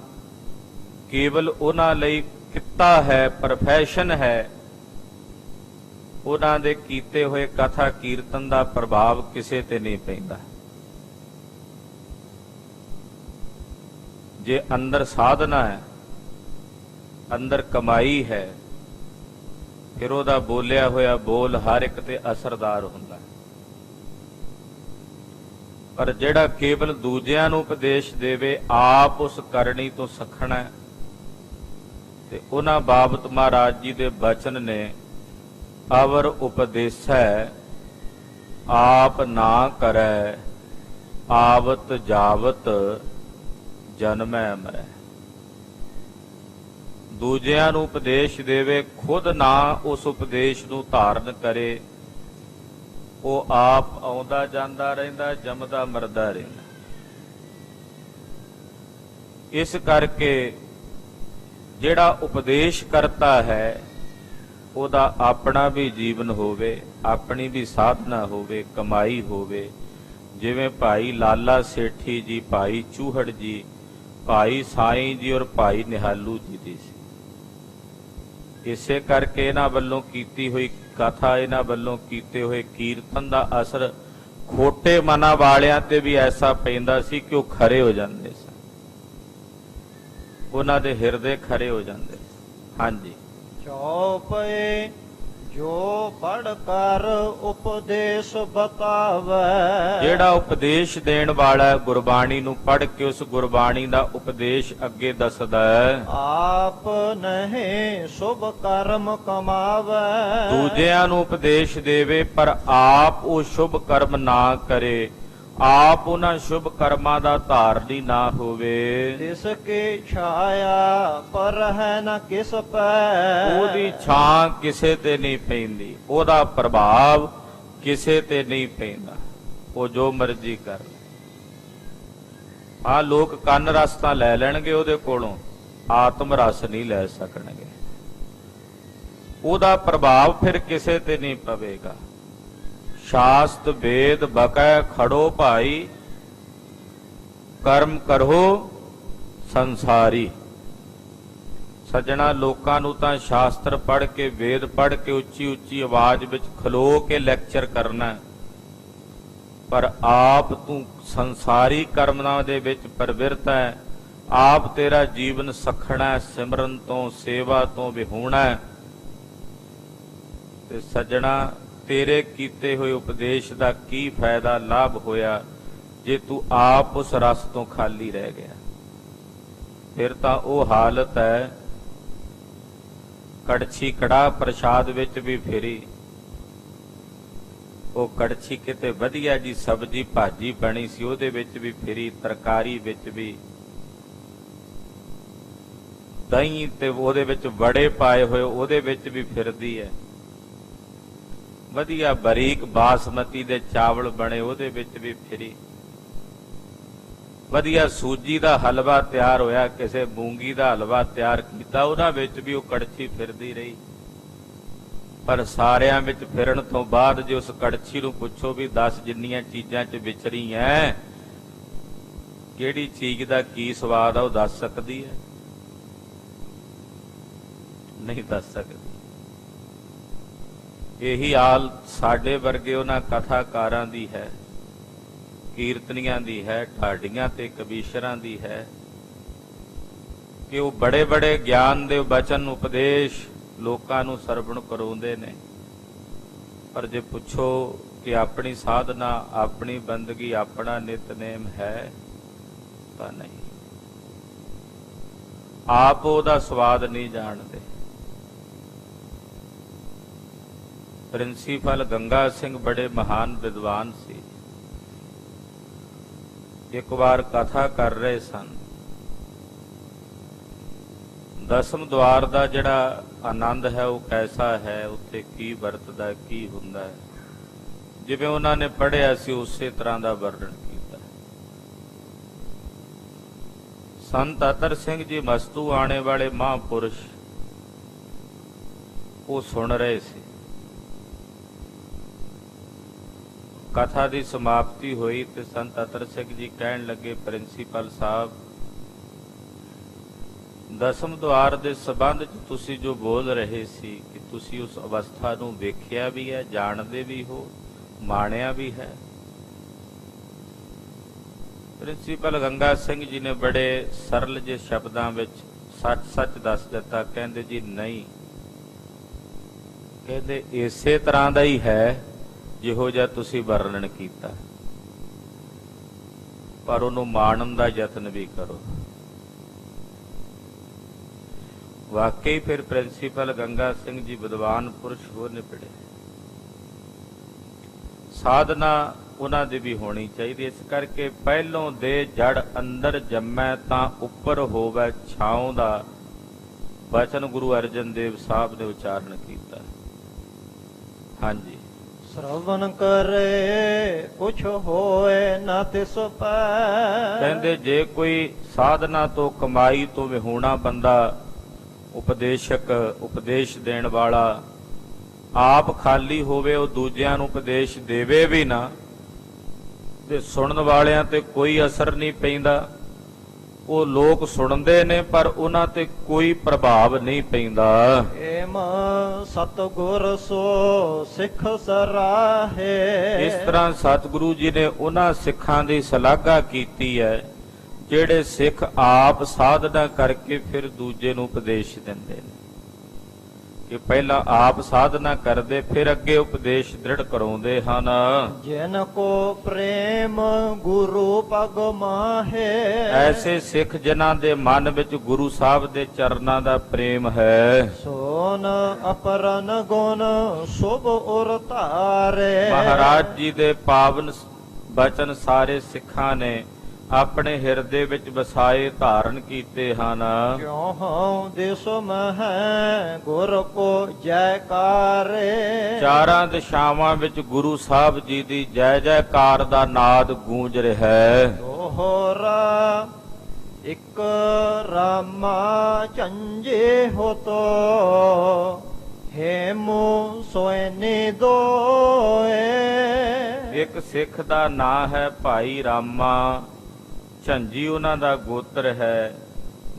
ਕੇਵਲ ਉਹਨਾਂ ਲਈ ਕਿੱਤਾ ਹੈ, ਪ੍ਰੋਫੈਸ਼ਨ ਹੈ। ਉਹਨਾਂ ਦੇ ਕੀਤੇ ਹੋਏ ਕਥਾ ਕੀਰਤਨ ਦਾ ਪ੍ਰਭਾਵ ਕਿਸੇ ਤੇ ਨਹੀਂ ਪੈਂਦਾ। ਜੇ ਅੰਦਰ ਸਾਧਨਾ ਹੈ, ਅੰਦਰ ਕਮਾਈ ਹੈ, ਫਿਰ ਉਹਦਾ ਬੋਲਿਆ ਹੋਇਆ ਬੋਲ ਹਰ ਇੱਕ ਤੇ ਅਸਰਦਾਰ ਹੁੰਦਾ ਹੈ। ਪਰ ਜਿਹੜਾ ਕੇਵਲ ਦੂਜਿਆਂ ਨੂੰ ਉਪਦੇਸ਼ ਦੇਵੇ, ਆਪ ਉਸ ਕਰਨੀ ਤੋਂ ਸਖਣਾ ਹੈ, ਤੇ ਉਹਨਾਂ ਬਾਬਤ ਮਹਾਰਾਜ ਜੀ ਦੇ ਬਚਨ ਨੇ, ਅਵਰ ਉਪਦੇਸੈ ਆਪ ਨਾ ਕਰੈ, ਆਵਤ ਜਾਵਤ ਜਨਮੈ ਮਰੈ। ਦੂਜਿਆਂ ਨੂੰ ਉਪਦੇਸ਼ ਦੇਵੇ, ਖੁਦ ਨਾ ਉਸ ਉਪਦੇਸ਼ ਨੂੰ ਧਾਰਨ ਕਰੇ, ਉਹ ਆਪ ਆਉਂਦਾ ਜਾਂਦਾ ਰਹਿੰਦਾ, ਜੰਮਦਾ ਮਰਦਾ ਰਹਿੰਦਾ। ਇਸ ਕਰਕੇ ਜਿਹੜਾ ਉਪਦੇਸ਼ ਕਰਤਾ ਹੈ, ਉਹਦਾ ਆਪਣਾ ਵੀ ਜੀਵਨ ਹੋਵੇ, ਆਪਣੀ ਵੀ ਸਾਧਨਾ ਹੋਵੇ, ਕਮਾਈ ਹੋਵੇ। ਜਿਵੇਂ ਭਾਈ ਲਾਲਾ ਸੇਠੀ ਜੀ, ਭਾਈ ਚੂਹੜ ਜੀ, ਭਾਈ ਸਾਈਂ ਜੀ ਔਰ ਭਾਈ ਨਿਹਾਲੂ ਜੀ ਦੀ ਸੀ। ਇਸੇ ਕਰਕੇ ਇਹਨਾਂ ਵੱਲੋਂ ਕੀਤੀ ਹੋਈ ਕਥਾ, ਇਹਨਾਂ ਵੱਲੋਂ ਕੀਤੇ ਹੋਏ ਕੀਰਤਨ ਦਾ ਅਸਰ ਖੋਟੇ ਮਨਾਂ ਵਾਲਿਆਂ ਤੇ ਵੀ ਐਸਾ ਪੈਂਦਾ ਸੀ ਕਿ ਉਹ ਖਰੇ ਹੋ ਜਾਂਦੇ ਸਨ, ਉਹਨਾਂ ਦੇ ਹਿਰਦੇ ਖਰੇ ਹੋ ਜਾਂਦੇ। ਹਾਂਜੀ। ਚੌਪਏ ਜੋ ਪੜ ਕਰ ਉਪਦੇਸ਼ ਬਤਾਵੇ। ਜਿਹੜਾ ਉਪਦੇਸ਼ ਦੇਣ ਵਾਲਾ ਹੈ, ਗੁਰਬਾਣੀ ਨੂੰ ਪੜ੍ਹ ਕੇ ਉਸ ਗੁਰਬਾਣੀ ਦਾ ਉਪਦੇਸ਼ ਅੱਗੇ ਦੱਸਦਾ ਹੈ। ਆਪ ਨਹੀਂ ਸ਼ੁਭ ਕਰਮ ਕਮਾਵੇ। ਦੂਜਿਆਂ ਨੂੰ ਉਪਦੇਸ਼ ਦੇਵੇ ਪਰ ਆਪ ਉਹ ਸ਼ੁਭ ਕਰਮ ਨਾ ਕਰੇ, ਆਪ ਉਹਨਾਂ ਸ਼ੁਭ ਕਰਮਾਂ ਦਾ ਧਾਰਨੀ ਨਾ ਹੋਵੇ। ਤਿਸ ਕੀ ਛਾਇਆ ਪਰ ਹੈ ਨਾ ਕਿਸ ਪੈ। ਉਹਦੀ ਛਾਂ ਕਿਸੇ ਤੇ ਨਹੀਂ ਪੈਂਦੀ, ਉਹਦਾ ਪ੍ਰਭਾਵ ਕਿਸੇ ਤੇ ਨਹੀਂ ਪੈਂਦਾ, ਉਹ ਜੋ ਮਰਜ਼ੀ ਕਰ ਲੈ। ਆ ਲੋਕ ਕੰਨ ਰਸ ਤਾਂ ਲੈ ਲੈਣਗੇ ਉਹਦੇ ਕੋਲੋਂ, ਆਤਮ ਰਸ ਨਹੀਂ ਲੈ ਸਕਣਗੇ। ਉਹਦਾ ਪ੍ਰਭਾਵ ਫਿਰ ਕਿਸੇ ਤੇ ਨਹੀਂ ਪਵੇਗਾ। ਸ਼ਾਸਤ ਵੇਦ ਬਕੈ ਖੜੋ ਭਾਈ, ਕਰਮ ਕਰੋ ਸੰਸਾਰੀ। ਸੱਜਣਾ, ਲੋਕਾਂ ਨੂੰ ਤਾਂ ਸ਼ਾਸਤਰ ਪੜ੍ਹ ਕੇ, ਵੇਦ ਪੜ੍ਹ ਕੇ ਉੱਚੀ ਉੱਚੀ ਆਵਾਜ਼ ਵਿੱਚ ਖਲੋ ਕੇ ਲੈਕਚਰ ਕਰਨਾ, ਪਰ ਆਪ ਤੂੰ ਸੰਸਾਰੀ ਕਰਮਾਂ ਦੇ ਵਿੱਚ ਪ੍ਰਵਿਰਤ ਹੈ। ਆਪ ਤੇਰਾ ਜੀਵਨ ਸਖਣਾ, ਸਿਮਰਨ ਤੋਂ, ਸੇਵਾ ਤੋਂ ਵਿਹੂਣਾ ਹੈ। ਤੇ ਸੱਜਣਾ, ਤੇਰੇ ਕੀਤੇ ਹੋਏ ਉਪਦੇਸ਼ ਦਾ ਕੀ ਫਾਇਦਾ, ਲਾਭ ਹੋਇਆ ਜੇ ਤੂੰ ਆਪ ਉਸ ਰਸ ਤੋਂ ਖਾਲੀ ਰਹਿ ਗਿਆ। ਫਿਰ ਤਾਂ ਉਹ ਹਾਲਤ ਹੈ, ਕੜਛੀ ਕੜਾ ਪ੍ਰਸ਼ਾਦ ਵਿੱਚ ਵੀ ਫੇਰੀ, ਉਹ ਕੜਛੀ ਕਿਤੇ ਵਧੀਆ ਜੀ ਸਬਜ਼ੀ ਭਾਜੀ ਬਣੀ ਸੀ ਉਹਦੇ ਵਿੱਚ ਵੀ ਫੇਰੀ, ਤਰਕਾਰੀ ਵਿੱਚ ਵੀ, ਦਹੀਂ ਤੇ ਉਹਦੇ ਵਿੱਚ ਵੜੇ ਪਾਏ ਹੋਏ ਉਹਦੇ ਵਿੱਚ ਵੀ ਫਿਰਦੀ ਹੈ, ਵਧੀਆ ਬਰੀਕ ਬਾਸਮਤੀ ਦੇ ਚਾਵਲ ਬਣੇ ਉਹਦੇ ਵਿੱਚ ਵੀ ਫਿਰੀ, ਵਧੀਆ ਸੂਜੀ ਦਾ ਹਲਵਾ ਤਿਆਰ ਹੋਇਆ, ਕਿਸੇ ਮੂੰਗੀ ਦਾ ਹਲਵਾ ਤਿਆਰ ਕੀਤਾ, ਉਹਨਾਂ ਵਿੱਚ ਵੀ ਉਹ ਕੜਛੀ ਫਿਰਦੀ ਰਹੀ। ਪਰ ਸਾਰਿਆਂ ਵਿੱਚ ਫਿਰਨ ਤੋਂ ਬਾਅਦ ਜੇ ਉਸ ਕੜਛੀ ਨੂੰ ਪੁੱਛੋ ਵੀ 10 ਜਿੰਨੀਆਂ ਚੀਜ਼ਾਂ 'ਚ ਵਿਚਰੀ ਐ, ਕਿਹੜੀ ਚੀਜ਼ ਦਾ ਕੀ ਸਵਾਦ ਆ, ਉਹ ਦੱਸ ਸਕਦੀ ਹੈ? ਨਹੀਂ ਦੱਸ ਸਕਦੀ। ਇਹੀ ਹਾਲ ਸਾਡੇ ਵਰਗੇ ਉਹਨਾਂ ਕਥਾਕਾਰਾਂ ਦੀ ਹੈ, ਕੀਰਤਨੀਆਂ ਦੀ ਹੈ, ਢਾਡੀਆਂ ਤੇ ਕਬੀਸ਼ਰਾਂ ਦੀ ਹੈ ਕਿ ਉਹ ਬੜੇ ਬੜੇ ਗਿਆਨ ਦੇ ਬਚਨ ਉਪਦੇਸ਼ ਲੋਕਾਂ ਨੂੰ ਸਰਵਣ ਕਰਾਉਂਦੇ ਨੇ, ਪਰ ਜੇ ਪੁੱਛੋ ਕਿ ਆਪਣੀ ਸਾਧਨਾ, ਆਪਣੀ ਬੰਦਗੀ, ਆਪਣਾ ਨਿਤਨੇਮ ਹੈ ਤਾਂ ਨਹੀਂ। ਆਪ ਉਹਦਾ ਸਵਾਦ ਨਹੀਂ ਜਾਣਦੇ। ਪ੍ਰਿੰਸੀਪਲ ਗੰਗਾ ਸਿੰਘ ਬੜੇ ਮਹਾਨ ਵਿਦਵਾਨ ਸੀ। ਇੱਕ ਵਾਰ ਕਥਾ ਕਰ ਰਹੇ ਸਨ। ਦਸਮ ਦੁਆਰ ਦਾ ਜਿਹੜਾ ਆਨੰਦ ਹੈ ਉਹ ਕੈਸਾ ਹੈ, ਉੱਥੇ ਕੀ ਵਰਤਦਾ, ਕੀ ਹੁੰਦਾ ਹੈ, ਜਿਵੇਂ ਉਹਨਾਂ ਨੇ ਪੜ੍ਹਿਆ ਸੀ ਉਸੇ ਤਰ੍ਹਾਂ ਦਾ ਵਰਣਨ ਕੀਤਾ। ਸੰਤ ਅਤਰ ਸਿੰਘ ਜੀ ਮਸਤੂ ਆਣੇ ਵਾਲੇ ਮਹਾਂਪੁਰਸ਼ ਉਹ ਸੁਣ ਰਹੇ ਸੀ। ਕਥਾ ਦੀ ਸਮਾਪਤੀ ਹੋਈ ਤੇ ਸੰਤ ਅਤਰ ਸਿੰਘ ਜੀ ਕਹਿਣ ਲੱਗੇ, ਪ੍ਰਿੰਸੀਪਲ ਸਾਹਿਬ, ਦਸਮ ਦੁਆਰ ਦੇ ਸੰਬੰਧ 'ਚ ਤੁਸੀਂ ਜੋ ਬੋਲ ਰਹੇ ਸੀ ਕਿ ਤੁਸੀਂ ਉਸ ਅਵਸਥਾ ਨੂੰ ਵੇਖਿਆ ਵੀ ਹੈ, ਜਾਣਦੇ ਵੀ ਹੋ, ਮਾਣਿਆ ਵੀ ਹੈ। ਪ੍ਰਿੰਸੀਪਲ ਗੰਗਾ ਸਿੰਘ ਜੀ ਨੇ ਬੜੇ ਸਰਲ ਜਿਹੇ ਸ਼ਬਦਾਂ ਵਿੱਚ ਸੱਚ-ਸੱਚ ਦੱਸ ਦਿੱਤਾ। ਕਹਿੰਦੇ ਜੀ ਨਹੀਂ, ਕਹਿੰਦੇ ਇਸੇ ਤਰ੍ਹਾਂ ਦਾ ਹੀ ਹੈ ਜਿਹੋ ਜਿਹਾ ਤੁਸੀਂ ਵਰਣਨ ਕੀਤਾ, ਪਰ ਉਹਨੂੰ ਮਾਣਨ ਦਾ ਯਤਨ ਵੀ ਕਰੋ। ਵਾਕਈ ਫਿਰ ਪ੍ਰਿੰਸੀਪਲ ਗੰਗਾ ਸਿੰਘ ਜੀ ਵਿਦਵਾਨ ਪੁਰਸ਼ ਹੋ ਨਿਪੜੇ। ਸਾਧਨਾ ਉਹਨਾਂ ਦੀ ਵੀ ਹੋਣੀ ਚਾਹੀਦੀ। ਇਸ ਕਰਕੇ ਪਹਿਲੋਂ ਦੇ ਜੜ ਅੰਦਰ ਜੰਮੈ ਤਾਂ ਉੱਪਰ ਹੋਵੇ ਛਾਉ ਦਾ ਬਚਨ ਗੁਰੂ ਅਰਜਨ ਦੇਵ ਸਾਹਿਬ ਨੇ ਉਚਾਰਨ ਕੀਤਾ। ਹਾਂਜੀ। ਸ਼ਰਵਨ ਕਰੇ ਕੁਛ ਹੋਏ ਨਾ ਤਿਸ ਪੈ। ਕਹਿੰਦੇ ਜੇ ਕੋਈ ਸਾਧਨਾ ਤੋਂ, ਕਮਾਈ ਤੋਂ ਵਿਹੂਣਾ ਬੰਦਾ, ਉਪਦੇਸ਼ਕ, ਉਪਦੇਸ਼ ਦੇਣ ਵਾਲਾ ਆਪ ਖਾਲੀ ਹੋਵੇ, ਉਹ ਦੂਜਿਆਂ ਨੂੰ ਉਪਦੇਸ਼ ਦੇਵੇ ਵੀ ਨਾ, ਤੇ ਸੁਣਨ ਵਾਲਿਆਂ ਤੇ ਕੋਈ ਅਸਰ ਨਹੀਂ ਪੈਂਦਾ। ਉਹ ਲੋਕ ਸੁਣਦੇ ਨੇ ਪਰ ਉਹਨਾਂ ਤੇ ਕੋਈ ਪ੍ਰਭਾਵ ਨਹੀਂ ਪੈਂਦਾ। ਏਮ ਸਤਿਗੁਰ ਸੋ ਸਿੱਖ ਸਰਾਹੇ। ਇਸ ਤਰ੍ਹਾਂ ਸਤਿਗੁਰੂ ਜੀ ਨੇ ਉਹਨਾਂ ਸਿੱਖਾਂ ਦੀ ਸ਼ਲਾਘਾ ਕੀਤੀ ਹੈ ਜਿਹੜੇ ਸਿੱਖ ਆਪ ਸਾਧਨਾ ਕਰਕੇ ਫਿਰ ਦੂਜੇ ਨੂੰ ਉਪਦੇਸ਼ ਦਿੰਦੇ ਨੇ। ਕਿ ਪਹਿਲਾਂ ਆਪ ਸਾਧਨਾ ਕਰਦੇ ਫਿਰ ਅੱਗੇ ਉਪਦੇਸ਼ ਦ੍ਰਿੜ ਕਰਾਉਂਦੇ ਹਨ। ਜਿਨ ਕੋ ਪ੍ਰੇਮ ਗੁਰੂ ਪਗ ਮਾਹੇ। ਐਸੇ ਸਿੱਖ ਜਿਨ੍ਹਾਂ ਦੇ ਮਨ ਵਿੱਚ ਗੁਰੂ ਸਾਹਿਬ ਦੇ ਚਰਨਾਂ ਦਾ ਪ੍ਰੇਮ ਹੈ। ਸੋਨ ਅਪਰਨ ਗੁਣ ਸੁਭ ਉਰ ਧਾਰੇ। ਮਹਾਰਾਜ ਜੀ ਦੇ ਪਾਵਨ ਬਚਨ ਸਾਰੇ ਸਿੱਖਾਂ ਨੇ ਆਪਣੇ ਹਿਰਦੇ ਵਿੱਚ ਵਸਾਏ ਧਾਰਨ ਕੀਤੇ ਹਨ। ਕਿਉ ਹਉ ਦਿਸ ਮਹਿ ਗੁਰ ਕੋ ਜੈਕਾਰੇ। ਚਾਰਾਂ ਦਿਸ਼ਾਵਾਂ ਵਿੱਚ ਗੁਰੂ ਸਾਹਿਬ ਜੀ ਦੀ ਜੈ ਜੈਕਾਰ ਦਾ ਨਾਦ ਗੂੰਜ ਰਿਹਾ ਹੈ। ਦੋਹਰਾ ਇਕ ਰਾਮਾ ਚੰਜੇ ਹੋਤੋ ਹੇਮੂ ਸੋਇਨੇ ਦੋਏ। ਇੱਕ ਸਿੱਖ ਦਾ ਨਾਂ ਹੈ ਭਾਈ ਰਾਮਾ, ਝੰਜੀ ਉਹਨਾਂ ਦਾ ਗੋਤਰ ਹੈ।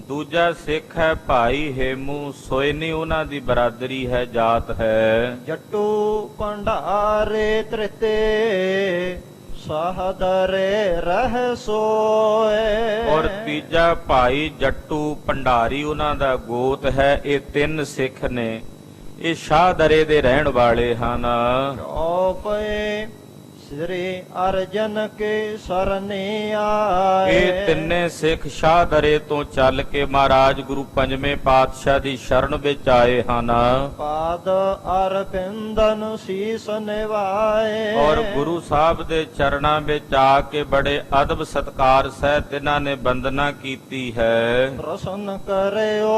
ਦੂਜਾ ਸਿੱਖ ਹੈ ਭਾਈ ਹੇਮੂ, ਸੋਇਨੀ ਉਹਨਾਂ ਦੀ ਬਰਾਦਰੀ ਹੈ, ਜਾਤ ਹੈ। ਜੱਟੂ ਭੰਡਾਰੇ ਤ੍ਰਿਤੇ ਸਹਦਰੇ ਰਹਿ ਸੋਏ। ਔਰ ਤੀਜਾ ਭਾਈ ਜੱਟੂ ਭੰਡਾਰੀ ਉਹਨਾਂ ਦਾ ਗੋਤ ਹੈ। ਇਹ ਤਿੰਨ ਸਿੱਖ ਨੇ, ਇਹ ਸ਼ਾਹਦਰੇ ਦੇ ਰਹਿਣ ਵਾਲੇ ਹਨ। ਪਏ ਸ੍ਰੀ ਅਰਜਨ ਕੇ ਸਰਨੇ ਆਏ। ਇਹ ਤਿੰਨੇ ਸਿੱਖ ਸ਼ਾਹਦਰੇ ਤੋਂ ਚੱਲ ਕੇ ਮਹਾਰਾਜ ਗੁਰੂ ਪੰਜਵੇਂ ਪਾਤਸ਼ਾਹ ਦੀ ਸ਼ਰਨ ਵਿੱਚ ਆਏ ਹਨ। ਪਾਦ ਅਰਪਿੰਦਨ ਸੀਸ ਨਿਵਾਏ। ਔਰ ਗੁਰੂ ਸਾਹਿਬ ਦੇ ਚਰਨਾਂ ਵਿੱਚ ਆ ਕੇ ਬੜੇ ਅਦਬ ਸਤਕਾਰ ਸਹਿਤ ਇਹਨਾਂ ਨੇ ਬੰਦਨਾ ਕੀਤੀ ਹੈ। ਪ੍ਰਸੰਨ ਕਰਿਓ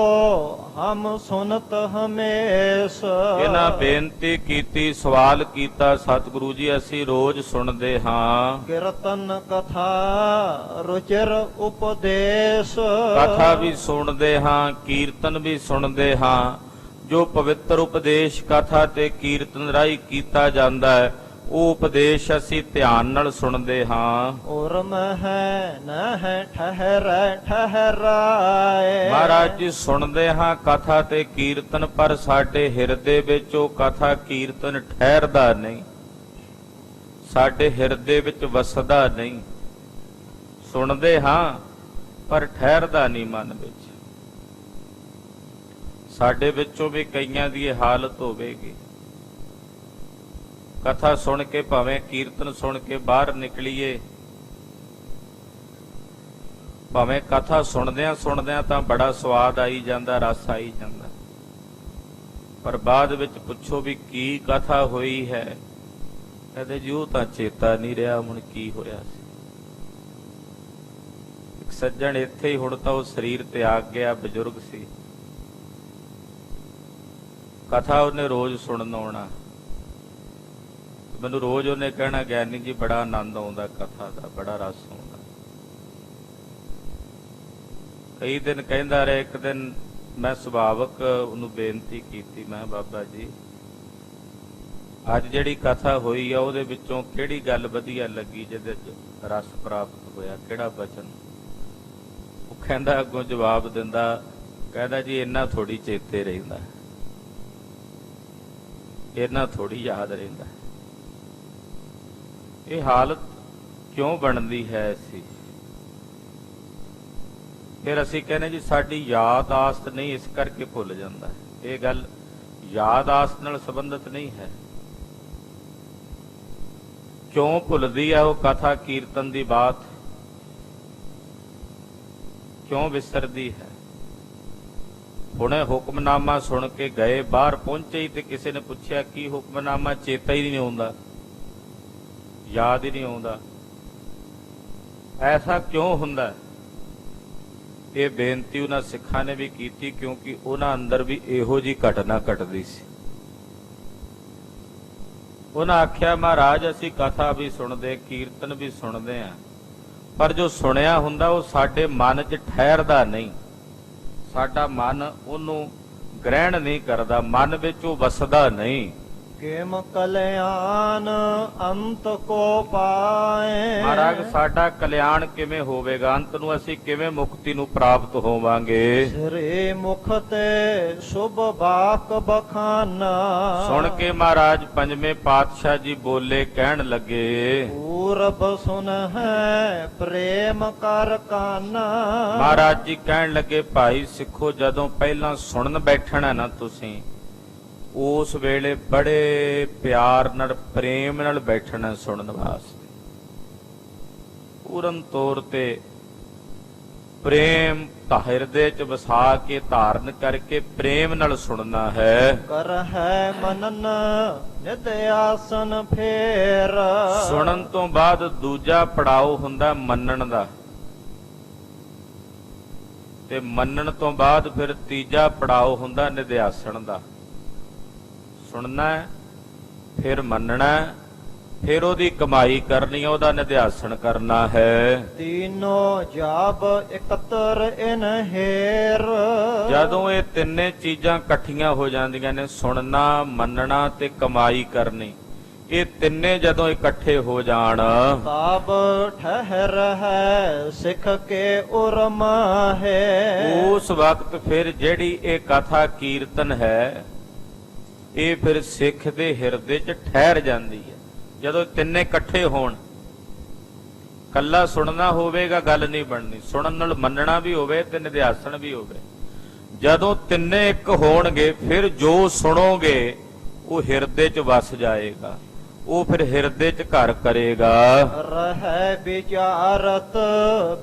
ਹਮ ਸੁਨਤ ਹਮੇਸ਼। ਇਹਨਾਂ ਬੇਨਤੀ ਕੀਤੀ, ਸਵਾਲ ਕੀਤਾ, ਸਤਿਗੁਰੂ ਜੀ ਅਸੀਂ ਰੋਜ਼ ਸੁਣਦੇ ਹਾਂ। ਕੀਰਤਨ ਕਥਾ ਰੁਚਿਰ ਉਪਦੇਸ਼। ਕਥਾ ਵੀ ਸੁਣਦੇ ਹਾਂ, ਕੀਰਤਨ ਵੀ ਸੁਣਦੇ ਹਾਂ। ਜੋ ਪਵਿੱਤਰ ਉਪਦੇਸ਼ ਕਥਾ ਤੇ ਕੀਰਤਨ ਰਾਹੀਂ ਕੀਤਾ ਜਾਂਦਾ ਹੈ, ਉਹ ਉਪਦੇਸ਼ ਅਸੀਂ ਧਿਆਨ ਨਾਲ ਸੁਣਦੇ ਹਾਂ। ਔਰ ਮਹਿ ਨਹਿ ਠਹਿਰੈ ਠਹਿਰਾਏ। ਮਹਾਰਾਜ ਜੀ ਸੁਣਦੇ ਹਾਂ ਕਥਾ ਤੇ ਕੀਰਤਨ, ਪਰ ਸਾਡੇ ਹਿਰਦੇ ਵਿੱਚ ਉਹ ਕਥਾ ਕੀਰਤਨ ਠਹਿਰਦਾ ਨਹੀਂ, ਸਾਡੇ ਹਿਰਦੇ ਵਿੱਚ ਵਸਦਾ ਨਹੀਂ। ਸੁਣਦੇ ਹਾਂ ਪਰ ਠਹਿਰਦਾ ਨਹੀਂ ਮਨ ਵਿੱਚ। ਸਾਡੇ ਵਿੱਚੋਂ ਵੀ ਕਈਆਂ ਦੀ ਇਹ ਹਾਲਤ ਹੋਵੇਗੀ। ਕਥਾ ਸੁਣ ਕੇ ਭਾਵੇਂ ਕੀਰਤਨ ਸੁਣ ਕੇ ਬਾਹਰ ਨਿਕਲੀਏ, ਭਾਵੇਂ ਕਥਾ ਸੁਣਦਿਆਂ ਸੁਣਦਿਆਂ ਤਾਂ ਬੜਾ ਸਵਾਦ ਆਈ ਜਾਂਦਾ, ਰਸ ਆਈ ਜਾਂਦਾ, ਪਰ ਬਾਅਦ ਵਿੱਚ ਪੁੱਛੋ ਵੀ ਕੀ ਕਥਾ ਹੋਈ ਹੈ, ਕਹਿੰਦੇ ਜੀ ਉਹ ਤਾਂ ਚੇਤਾ ਨਹੀਂ ਰਿਹਾ ਹੁਣ ਕੀ ਹੋਇਆ ਸੀ। ਇੱਕ ਸੱਜਣ ਇੱਥੇ ਹੀ, ਹੁਣ ਤਾਂ ਉਹ ਸਰੀਰ ਤਿਆਗ ਗਿਆ, ਬਜ਼ੁਰਗ ਸੀ। ਕਥਾ ਉਹਨੇ ਰੋਜ਼ ਸੁਣਨ ਆਉਣਾ, ਮੈਨੂੰ ਰੋਜ਼ ਉਹਨੇ ਕਹਿਣਾ ਗਿਆਨੀ ਜੀ ਬੜਾ ਆਨੰਦ ਆਉਂਦਾ ਕਥਾ ਦਾ, ਬੜਾ ਰਸ ਆਉਂਦਾ। ਕਈ ਦਿਨ ਕਹਿੰਦਾ ਰਿਹਾ। ਇੱਕ ਦਿਨ ਮੈਂ ਸੁਭਾਵਕ ਉਹਨੂੰ ਬੇਨਤੀ ਕੀਤੀ, ਮੈਂ ਬਾਬਾ ਜੀ ਅੱਜ ਜਿਹੜੀ ਕਥਾ ਹੋਈ ਆ ਉਹਦੇ ਵਿੱਚੋਂ ਕਿਹੜੀ ਗੱਲ ਵਧੀਆ ਲੱਗੀ, ਜਿਹਦੇ ਚ ਰਸ ਪ੍ਰਾਪਤ ਹੋਇਆ, ਕਿਹੜਾ ਬਚਨ? ਉਹ ਕਹਿੰਦਾ, ਅੱਗੋਂ ਜਵਾਬ ਦਿੰਦਾ, ਕਹਿੰਦਾ ਜੀ ਇੰਨਾ ਥੋੜੀ ਚੇਤੇ ਰਹਿੰਦਾ, ਇੰਨਾ ਥੋੜੀ ਯਾਦ ਰਹਿੰਦਾ। ਇਹ ਹਾਲਤ ਕਿਉਂ ਬਣਦੀ ਹੈ ਐਸੀ? ਫਿਰ ਅਸੀਂ ਕਹਿੰਦੇ ਜੀ ਸਾਡੀ ਯਾਦ ਆਸਤ ਨਹੀਂ, ਇਸ ਕਰਕੇ ਭੁੱਲ ਜਾਂਦਾ। ਇਹ ਗੱਲ ਯਾਦ ਆਸਤ ਨਾਲ ਸੰਬੰਧਿਤ ਨਹੀਂ ਹੈ। ਕਿਉਂ ਭੁੱਲਦੀ ਹੈ ਉਹ ਕਥਾ ਕੀਰਤਨ ਦੀ ਬਾਤ? ਕਿਉਂ ਵਿਸਰਦੀ ਹੈ? ਹੁਣੇ ਹੁਕਮਨਾਮਾ ਸੁਣ ਕੇ ਗਏ, ਬਾਹਰ ਪਹੁੰਚੇ ਹੀ ਤੇ ਕਿਸੇ ਨੇ ਪੁੱਛਿਆ ਕੀ ਹੁਕਮਨਾਮਾ, ਚੇਤਾ ਹੀ ਨਹੀਂ ਆਉਂਦਾ, ਯਾਦ ਹੀ ਨਹੀਂ ਆਉਂਦਾ। ਐਸਾ ਕਿਉਂ ਹੁੰਦਾ? ਇਹ ਬੇਨਤੀ ਉਹਨਾਂ ਸਿੱਖਾਂ ਨੇ ਵੀ ਕੀਤੀ, ਕਿਉਂਕਿ ਉਹਨਾਂ ਅੰਦਰ ਵੀ ਇਹੋ ਜਿਹੀ ਘਟਨਾ ਘਟਦੀ ਸੀ। ਉਹਨਾਂ ਆਖਿਆ, ਮਹਾਰਾਜ ਅਸੀਂ ਕਥਾ ਵੀ ਸੁਣਦੇ, ਕੀਰਤਨ ਵੀ ਸੁਣਦੇ ਆ, ਪਰ ਜੋ ਸੁਣਿਆ ਹੁੰਦਾ ਉਹ ਸਾਡੇ ਮਨ 'ਚ ਠਹਿਰਦਾ ਨਹੀਂ, ਸਾਡਾ ਮਨ ਉਹਨੂੰ ਗ੍ਰਹਿਣ ਨਹੀਂ ਕਰਦਾ, ਮਨ ਵਿੱਚ ਉਹ ਵਸਦਾ ਨਹੀਂ। ਕਿਮ ਕਲਿਆਣ ਅੰਤ ਕੋ ਪਾਏ। ਮਹਾਰਾਜ ਸਾਡਾ ਕਲਿਆਣ ਕਿਵੇਂ ਹੋਵੇਗਾ, ਅੰਤ ਨੂੰ ਅਸੀਂ ਕਿਵੇਂ ਮੁਕਤੀ ਨੂੰ ਪ੍ਰਾਪਤ ਹੋਵਾਂਗੇ। ਸ੍ਰੀ ਮੁਖ ਤੇ ਸ਼ੁਭ ਬਾਕ ਬਖਾਨਾ। ਸੁਣ ਕੇ ਮਹਾਰਾਜ ਪੰਜਵੇਂ ਪਾਤਸ਼ਾਹ ਜੀ ਬੋਲੇ, ਕਹਿਣ ਲੱਗੇ ਪੂਰਬ ਸੁਨ ਹੈ ਪ੍ਰੇਮ ਕਰ ਕਾਨਾ। ਮਹਾਰਾਜ ਜੀ ਕਹਿਣ ਲੱਗੇ, ਭਾਈ ਸਿੱਖੋ, ਜਦੋਂ ਪਹਿਲਾਂ ਸੁਣਨ ਬੈਠਣਾ ਨਾ ਤੁਸੀਂ, ਉਸ ਵੇਲੇ ਬੜੇ ਪਿਆਰ ਨਾਲ ਪ੍ਰੇਮ ਨਾਲ ਬੈਠਣਾ ਸੁਣਨ ਵਾਸਤੇ। ਪੂਰਨ ਤੌਰ ਤੇ ਪ੍ਰੇਮ ਤਾਂ ਹਿਰਦੇ ਚ ਵਸਾ ਕੇ ਧਾਰਨ ਕਰਕੇ ਪ੍ਰੇਮ ਨਾਲ ਸੁਣਨਾ ਹੈ। ਕਰ ਹੈ ਮਨਨ ਨਿਤ ਆਸਨ ਫੇਰ। ਸੁਣਨ ਤੋਂ ਬਾਅਦ ਦੂਜਾ ਪੜਾਅ ਹੁੰਦਾ ਮੰਨਣ ਦਾ, ਤੇ ਮੰਨਣ ਤੋਂ ਬਾਅਦ ਫਿਰ ਤੀਜਾ ਪੜਾਅ ਹੁੰਦਾ ਨਿਧਿਆਸਣ ਦਾ। ਸੁਣਨਾ ਹੈ, ਫਿਰ ਮੰਨਣਾ ਹੈ, ਫਿਰ ਉਹਦੀ ਕਮਾਈ ਕਰਨੀ ਹੈ, ਉਹਦਾ ਨਿਧਿਆਸਣ ਕਰਨਾ ਹੈ। ਤੀਨੋ ਜਾਬ ਇਕਤਰ ਇਨ ਹੇਰ। ਜਦੋਂ ਇਹ ਤਿੰਨੇ ਚੀਜ਼ਾਂ ਇਕੱਠੀਆਂ ਹੋ ਜਾਂਦੀਆਂ ਨੇ, ਸੁਣਨਾ, ਮੰਨਣਾ ਤੇ ਕਮਾਈ ਕਰਨੀ, ਇਹ ਤਿੰਨੇ ਜਦੋਂ ਇਕੱਠੇ ਹੋ ਜਾਣ, ਤਾਬ ਠਹਿਰ ਹੈ ਸਿੱਖ ਕੇ ਉਰਮ ਹੈ। ਉਸ ਵਕਤ ਫਿਰ ਜਿਹੜੀ ਇਹ ਕਥਾ ਕੀਰਤਨ ਹੈ, ਇਹ ਫਿਰ ਸਿੱਖ ਦੇ ਹਿਰਦੇ 'ਚ ਠਹਿਰ ਜਾਂਦੀ ਹੈ। ਜਦੋਂ ਤਿੰਨੇ ਇਕੱਠੇ ਹੋਣ, ਕੱਲਾ ਸੁਣਨਾ ਹੋਵੇਗਾ ਗੱਲ ਨਹੀਂ ਬਣਨੀ, ਸੁਣਨ ਨਾਲ ਮੰਨਣਾ ਵੀ ਹੋਵੇ ਤੇ ਨਿਧਿਆਸਣ ਵੀ ਹੋਵੇ। ਜਦੋਂ ਤਿੰਨੇ ਇੱਕ ਹੋਣਗੇ, ਫਿਰ ਜੋ ਸੁਣੋਗੇ ਉਹ ਹਿਰਦੇ 'ਚ ਵਸ ਜਾਏਗਾ, ਉਹ ਫਿਰ ਹਿਰਦੇ 'ਚ ਘਰ ਕਰੇਗਾ। ਰਹਿ ਵਿਚਾਰਤ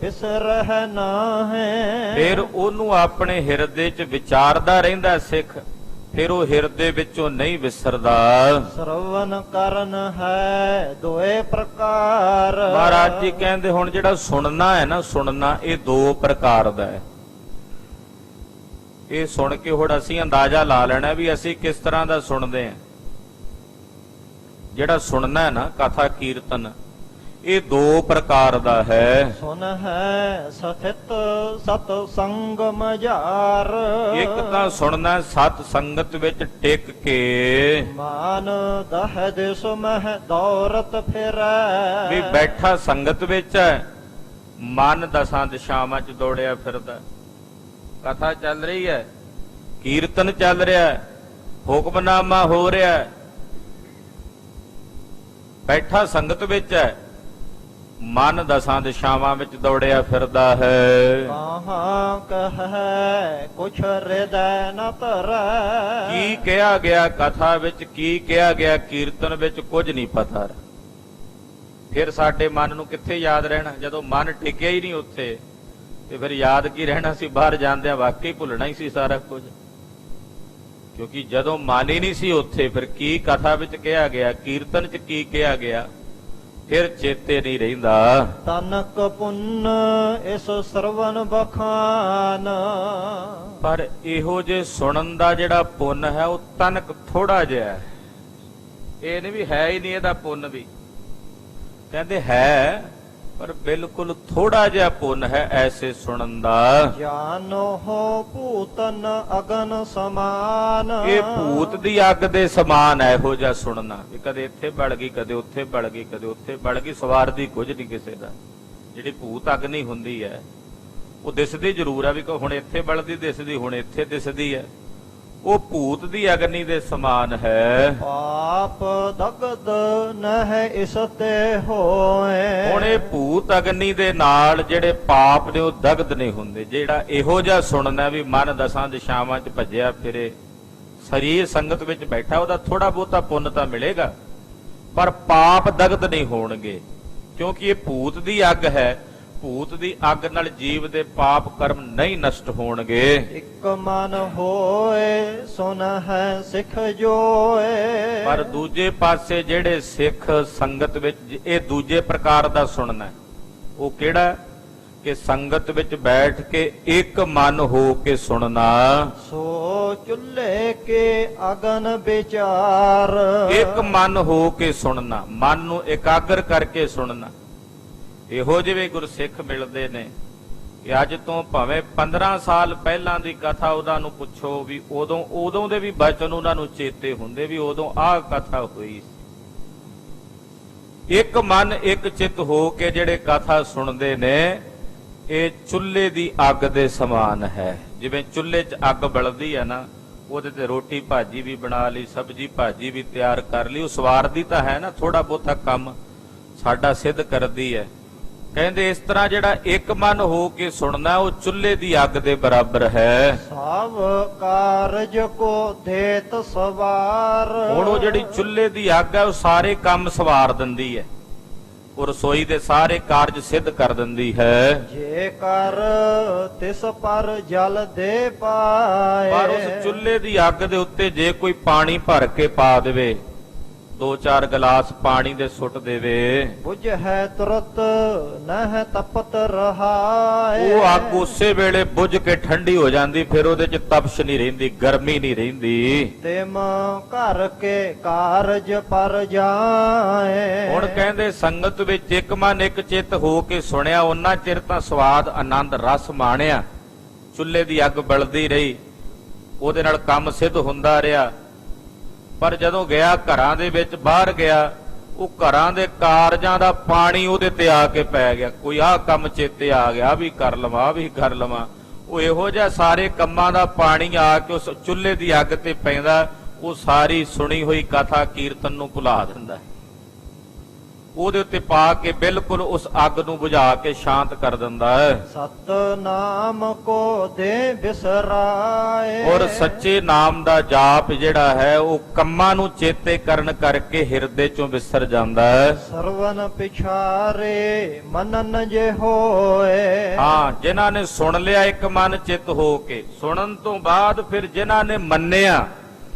ਬਿਸਰਹਿ ਨਾਹੀਂ। ਫਿਰ ਉਹਨੂੰ ਆਪਣੇ ਹਿਰਦੇ 'ਚ ਵਿਚਾਰਦਾ ਰਹਿੰਦਾ ਸਿੱਖ, ਫਿਰ ਉਹ ਹਿਰਦੇ ਵਿੱਚੋਂ ਨਹੀਂ ਵਿਸਰਦਾ। ਸਰਵਨ ਕਰਨ ਹੈ ਦੋਏ ਪ੍ਰਕਾਰ। ਮਹਾਰਾਜ ਜੀ ਕਹਿੰਦੇ ਹੁਣ ਜਿਹੜਾ ਸੁਣਨਾ ਹੈ ਨਾ, ਸੁਣਨਾ ਇਹ ਦੋ ਪ੍ਰਕਾਰ ਦਾ ਹੈ। ਇਹ ਸੁਣ ਕੇ ਹੁਣ ਅਸੀਂ ਅੰਦਾਜ਼ਾ ਲਾ ਲੈਣਾ ਵੀ ਅਸੀਂ ਕਿਸ ਤਰ੍ਹਾਂ ਦਾ ਸੁਣਦੇ ਹਾਂ। ਜਿਹੜਾ ਸੁਣਨਾ ਹੈ ਨਾ ਕਥਾ ਕੀਰਤਨ, ਇਹ ਦੋ ਪ੍ਰਕਾਰ ਦਾ ਹੈ। ਸੁਨ ਹੈ ਸਥਿਤ ਸਤ ਸੰਗ ਮਝਾਰ। ਇੱਕ ਤਾਂ ਸੁਣਨਾ ਸਤ ਸੰਗਤ ਵਿੱਚ ਟਿਕ ਕੇ, ਮਾਨ ਦਹਦ ਸੁਮਹਿ ਦੌਰਤ ਫਿਰੈ। ਵੀ ਬੈਠਾ ਸੰਗਤ ਵਿੱਚ ਹੈ, ਮਨ ਦਸਾਂ ਦਿਸ਼ਾਵਾਂ 'ਚ ਦੌੜਿਆ ਫਿਰਦਾ। ਕਥਾ ਚੱਲ ਰਹੀ ਹੈ, ਕੀਰਤਨ ਚੱਲ ਰਿਹਾ ਹੈ, ਹੁਕਮਨਾਮਾ ਹੋ ਰਿਹਾ ਹੈ, ਬੈਠਾ ਸੰਗਤ ਵਿੱਚ ਹੈ, ਮਨ ਦਸਾਂ ਦਿਸ਼ਾਵਾਂ ਵਿੱਚ ਦੌੜਿਆ ਫਿਰਦਾ ਹੈ। ਕਹਾਂ ਕਹੈ ਕੁਛ ਹਿਰਦੈ ਨ ਧਰੈ। ਕੀ ਕਿਹਾ ਗਿਆ ਕਥਾ ਵਿੱਚ, ਕੀ ਕਿਹਾ ਗਿਆ ਕੀਰਤਨ ਵਿੱਚ, ਕੁਝ ਨਹੀਂ ਪਤਾ। ਫਿਰ ਸਾਡੇ ਮਨ ਨੂੰ ਕਿੱਥੇ ਯਾਦ ਰਹਿਣਾ, ਜਦੋਂ ਮਨ ਟਿਕਿਆ ਹੀ ਨਹੀਂ ਉੱਥੇ, ਤੇ ਫਿਰ ਯਾਦ ਕੀ ਰਹਿਣਾ ਸੀ। ਬਾਹਰ ਜਾਂਦਿਆਂ ਵਾਕਈ ਭੁੱਲਣਾ ਹੀ ਸੀ ਸਾਰਾ ਕੁਝ, ਕਿਉਂਕਿ ਜਦੋਂ ਮਨ ਹੀ ਨਹੀਂ ਸੀ ਉੱਥੇ, ਫਿਰ ਕੀ ਕਥਾ ਵਿੱਚ ਕਿਹਾ ਗਿਆ, ਕੀਰਤਨ 'ਚ ਕੀ ਕਿਹਾ ਗਿਆ, ਫਿਰ ਚੇਤੇ ਨਹੀਂ ਰਹਿੰਦਾ। ਤਨਕ ਪੁੰਨ ਇਸ ਸਰਵਨ ਬਖਾਨ। ਪਰ ਇਹੋ ਜੇ ਸੁਣਨ ਦਾ ਜਿਹੜਾ ਪੁੰਨ ਹੈ ਉਹ ਤਨਕ ਥੋੜਾ ਜਿਹਾ ਹੈ। ਇਹ ਨਹੀਂ ਵੀ ਹੈ ਹੀ ਨਹੀਂ ਇਹਦਾ ਪੁੰਨ, ਵੀ ਕਹਿੰਦੇ ਹੈ, ਪਰ ਬਿਲਕੁਲ ਥੋੜਾ ਜਿਹਾ ਪੁੰਨ ਹੈ ਐਸੇ ਸੁਣਨ ਦਾ। ਜਾਨੋ ਹੋ ਭੂਤਨ ਅਗਨ ਸਮਾਨ। ਇਹ ਭੂਤ ਦੀ ਅੱਗ ਦੇ ਸਮਾਨ ਹੈ ਇਹੋ ਜਿਹਾ ਸੁਣਨਾ, ਵੀ ਕਦੇ ਇੱਥੇ ਬਲ ਗਈ, ਕਦੇ ਉੱਥੇ ਬਲ ਗਈ, ਕਦੇ ਉੱਥੇ ਬਲ ਗਈ, ਸਵਾਰਦੀ ਕੁਝ ਨਹੀਂ ਕਿਸੇ ਦਾ। ਜਿਹੜੀ ਭੂਤ ਅੱਗ ਨਹੀਂ ਹੁੰਦੀ ਹੈ, ਉਹ ਦਿਸਦੀ ਜ਼ਰੂਰ ਹੈ, ਵੀ ਹੁਣ ਇੱਥੇ ਬਲਦੀ ਦਿਸਦੀ, ਹੁਣ ਇੱਥੇ ਦਿਸਦੀ ਹੈ, ਉਹ ਭੂਤ ਦੀ ਅਗਨੀ ਦੇ ਸਮਾਨ ਹੈ। ਪਾਪ ਦਗਦ ਨਹਿ ਇਸ ਤੇ ਹੋਏ। ਹੁਣ ਇਹ ਭੂਤ ਅਗਨੀ ਦੇ ਨਾਲ ਜਿਹੜੇ ਪਾਪ ਨੇ ਉਹ ਦਗਦ ਨਹੀਂ ਹੁੰਦੇ। ਜਿਹੜਾ ਇਹੋ ਜਿਹਾ ਸੁਣਨਾ ਵੀ ਮਨ ਦਸਾਂ ਦਿਸ਼ਾਵਾਂ 'ਚ ਭੱਜਿਆ ਫਿਰੇ, ਸਰੀਰ ਸੰਗਤ ਵਿੱਚ ਬੈਠਾ, ਉਹਦਾ ਥੋੜਾ ਬਹੁਤਾ ਪੁੰਨ ਤਾਂ ਮਿਲੇਗਾ, ਪਰ ਪਾਪ ਦਗਦ ਨਹੀਂ ਹੋਣਗੇ, ਕਿਉਂਕਿ ਇਹ ਭੂਤ ਦੀ ਅੱਗ ਹੈ। ਭੂਤ ਦੀ ਅੱਗ ਨਾਲ ਜੀਵ ਦੇ ਪਾਪ ਕਰਮ ਨਹੀਂ ਨਸ਼ਟ ਹੋਣਗੇ। ਇੱਕ ਮਨ ਹੋਏ ਸੁਨ ਹੈ ਸਿੱਖ ਜੋਏ। ਪਰ ਦੂਜੇ ਪਾਸੇ ਜਿਹੜੇ ਸਿੱਖ ਸੰਗਤ ਵਿੱਚ, ਇਹ ਦੂਜੇ ਪ੍ਰਕਾਰ ਦਾ ਸੁਣਨਾ, ਉਹ ਕਿਹੜਾ ਕਿ ਸੰਗਤ ਵਿੱਚ ਬੈਠ ਕੇ ਇੱਕ ਮਨ ਹੋ ਕੇ ਸੁਣਨਾ। ਸੋ ਚੁੱਲ੍ਹੇ ਕੇ ਅਗਨ ਵਿਚਾਰ। ਇੱਕ ਮਨ ਹੋ ਕੇ ਸੁਣਨਾ, ਮਨ ਨੂੰ ਇਕਾਗਰ ਕਰਕੇ ਸੁਣਨਾ। ਇਹੋ ਜਿਹੇ ਗੁਰਸਿੱਖ ਮਿਲਦੇ ਨੇ ਕਿ ਅੱਜ ਤੋਂ ਭਾਵੇਂ 15 ਸਾਲ ਪਹਿਲਾਂ ਦੀ ਕਥਾ ਉਹਨਾਂ ਨੂੰ ਪੁੱਛੋ ਵੀ ਉਦੋਂ ਦੇ ਵੀ ਬਚਨ ਉਹਨਾਂ ਨੂੰ ਚੇਤੇ ਹੁੰਦੇ ਵੀ ਉਦੋਂ ਆਹ ਕਥਾ ਹੋਈ ਸੀ। ਇੱਕ ਮਨ ਇੱਕ ਚਿੱਤ ਹੋ ਕੇ ਜਿਹੜੇ ਕਥਾ ਸੁਣਦੇ ਨੇ, ਇਹ ਚੁੱਲ੍ਹੇ ਦੀ ਅੱਗ ਦੇ ਸਮਾਨ ਹੈ। ਜਿਵੇਂ ਚੁੱਲ੍ਹੇ 'ਚ ਅੱਗ ਬਲਦੀ ਹੈ ਨਾ, ਉਹਦੇ ਤੇ ਰੋਟੀ ਭਾਜੀ ਵੀ ਬਣਾ ਲਈ, ਸਬਜੀ ਭਾਜੀ ਵੀ ਤਿਆਰ ਕਰ ਲਈ, ਉਹ ਸਵਾਰਦੀ ਤਾਂ ਹੈ ਨਾ, ਥੋੜਾ ਬਹੁਤਾ ਕੰਮ ਸਾਡਾ ਸਿੱਧ ਕਰਦੀ ਹੈ। ਕਹਿੰਦੇ ਇਸ ਤਰ੍ਹਾਂ ਜਿਹੜਾ ਇੱਕ ਮਨ ਹੋ ਕੇ ਸੁਣਨਾ, ਉਹ ਚੁੱਲ੍ਹੇ ਦੀ ਅੱਗ ਦੇ ਬਰਾਬਰ ਹੈ। ਸਭ ਕਾਰਜ ਕੋ ਦੇਤ ਸਵਾਰ। ਹੁਣ ਉਹ ਜਿਹੜੀ ਚੁੱਲ੍ਹੇ ਦੀ ਅੱਗ ਹੈ, ਉਹ ਸਾਰੇ ਕੰਮ ਸਵਾਰ ਦਿੰਦੀ ਹੈ, ਉਹ ਰਸੋਈ ਦੇ ਸਾਰੇ ਕਾਰਜ ਸਿੱਧ ਕਰ ਦਿੰਦੀ ਹੈ। ਜੇ ਕਰ ਤਿਸ ਪਰ ਜਲ ਦੇ ਪਾਏ। ਪਰ ਉਸ ਚੁੱਲ੍ਹੇ ਦੀ ਅੱਗ ਦੇ ਉੱਤੇ ਜੇ ਕੋਈ ਪਾਣੀ ਭਰ ਕੇ ਪਾ ਦੇਵੇ, 2-4 ਗਲਾਸ ਪਾਣੀ ਦੇ ਸੁੱਟ ਦੇਵੇ, ਬੁਝ ਹੈ ਤੁਰਤ ਨਹਿ ਤਪਤ ਰਹਾਏ। ਉਹ ਅੱਗ ਉਸੇ ਵੇਲੇ ਬੁਝ ਕੇ ਠੰਡੀ ਹੋ ਜਾਂਦੀ, ਫਿਰ ਉਹਦੇ 'ਚ ਤਪਸ਼ ਨਹੀਂ ਰਹਿੰਦੀ, ਗਰਮੀ ਨਹੀਂ ਰਹਿੰਦੀ। ਤਿਮ ਘਰ ਕੇ ਕਾਰਜ ਪਰ ਜਾਏ। ਹੁਣ ਕਹਿੰਦੇ ਸੰਗਤ ਵਿੱਚ ਇੱਕ ਮਨ ਇੱਕ ਚਿੱਤ ਹੋ ਕੇ ਸੁਣਿਆ, ਉਹਨਾਂ ਚਿਰ ਤਾਂ ਸਵਾਦ ਆਨੰਦ ਰਸ ਮਾਣਿਆ, ਚੁੱਲ੍ਹੇ ਦੀ ਅੱਗ ਬਲਦੀ ਰਹੀ, ਉਹਦੇ ਨਾਲ ਕੰਮ ਸਿੱਧ ਹੁੰਦਾ ਰਿਹਾ। ਪਰ ਜਦੋਂ ਗਿਆ ਘਰਾਂ ਦੇ ਵਿੱਚ, ਬਾਹਰ ਗਿਆ, ਉਹ ਘਰਾਂ ਦੇ ਕਾਰਜਾਂ ਦਾ ਪਾਣੀ ਉਹਦੇ ਤੇ ਆ ਕੇ ਪੈ ਗਿਆ। ਕੋਈ ਆਹ ਕੰਮ ਚੇਤੇ ਆ ਗਿਆ, ਵੀ ਕਰ ਲਵਾਂ, ਆਹ ਵੀ ਕਰ ਲਵਾਂ। ਉਹ ਇਹੋ ਜਿਹਾ ਸਾਰੇ ਕੰਮਾਂ ਦਾ ਪਾਣੀ ਆ ਕੇ ਉਸ ਚੁੱਲ੍ਹੇ ਦੀ ਅੱਗ ਤੇ ਪੈਂਦਾ, ਉਹ ਸਾਰੀ ਸੁਣੀ ਹੋਈ ਕਥਾ ਕੀਰਤਨ ਨੂੰ ਭੁਲਾ ਦਿੰਦਾ ਹੈ। ਉਹਦੇ ਉੱਤੇ ਪਾ ਕੇ ਬਿਲਕੁਲ ਉਸ ਅੱਗ ਨੂੰ ਬੁਝਾ ਕੇ ਸ਼ਾਂਤ ਕਰ ਦਿੰਦਾ ਹੈ। ਸਤਨਾਮ ਕੋ ਦੇ ਬਿਸਰਾਏ। ਔਰ ਸੱਚੇ ਨਾਮ ਦਾ ਜਾਪ ਜਿਹੜਾ ਹੈ, ਉਹ ਕੰਮਾਂ ਨੂੰ ਚੇਤੇ ਕਰਨ ਕਰਕੇ ਹਿਰਦੇ ਚੋਂ ਵਿਸਰ ਜਾਂਦਾ ਹੈ। ਸਰਵਨ ਪਿਛਾਰੇ ਮਨਨ ਜੇ ਹੋਏ। ਹਾਂ, ਜਿਨ੍ਹਾਂ ਨੇ ਸੁਣ ਲਿਆ ਇੱਕ ਮਨ ਚਿੱਤ ਹੋ ਕੇ, ਸੁਣਨ ਤੋਂ ਬਾਅਦ ਫਿਰ ਜਿਨ੍ਹਾਂ ਨੇ ਮੰਨਿਆ,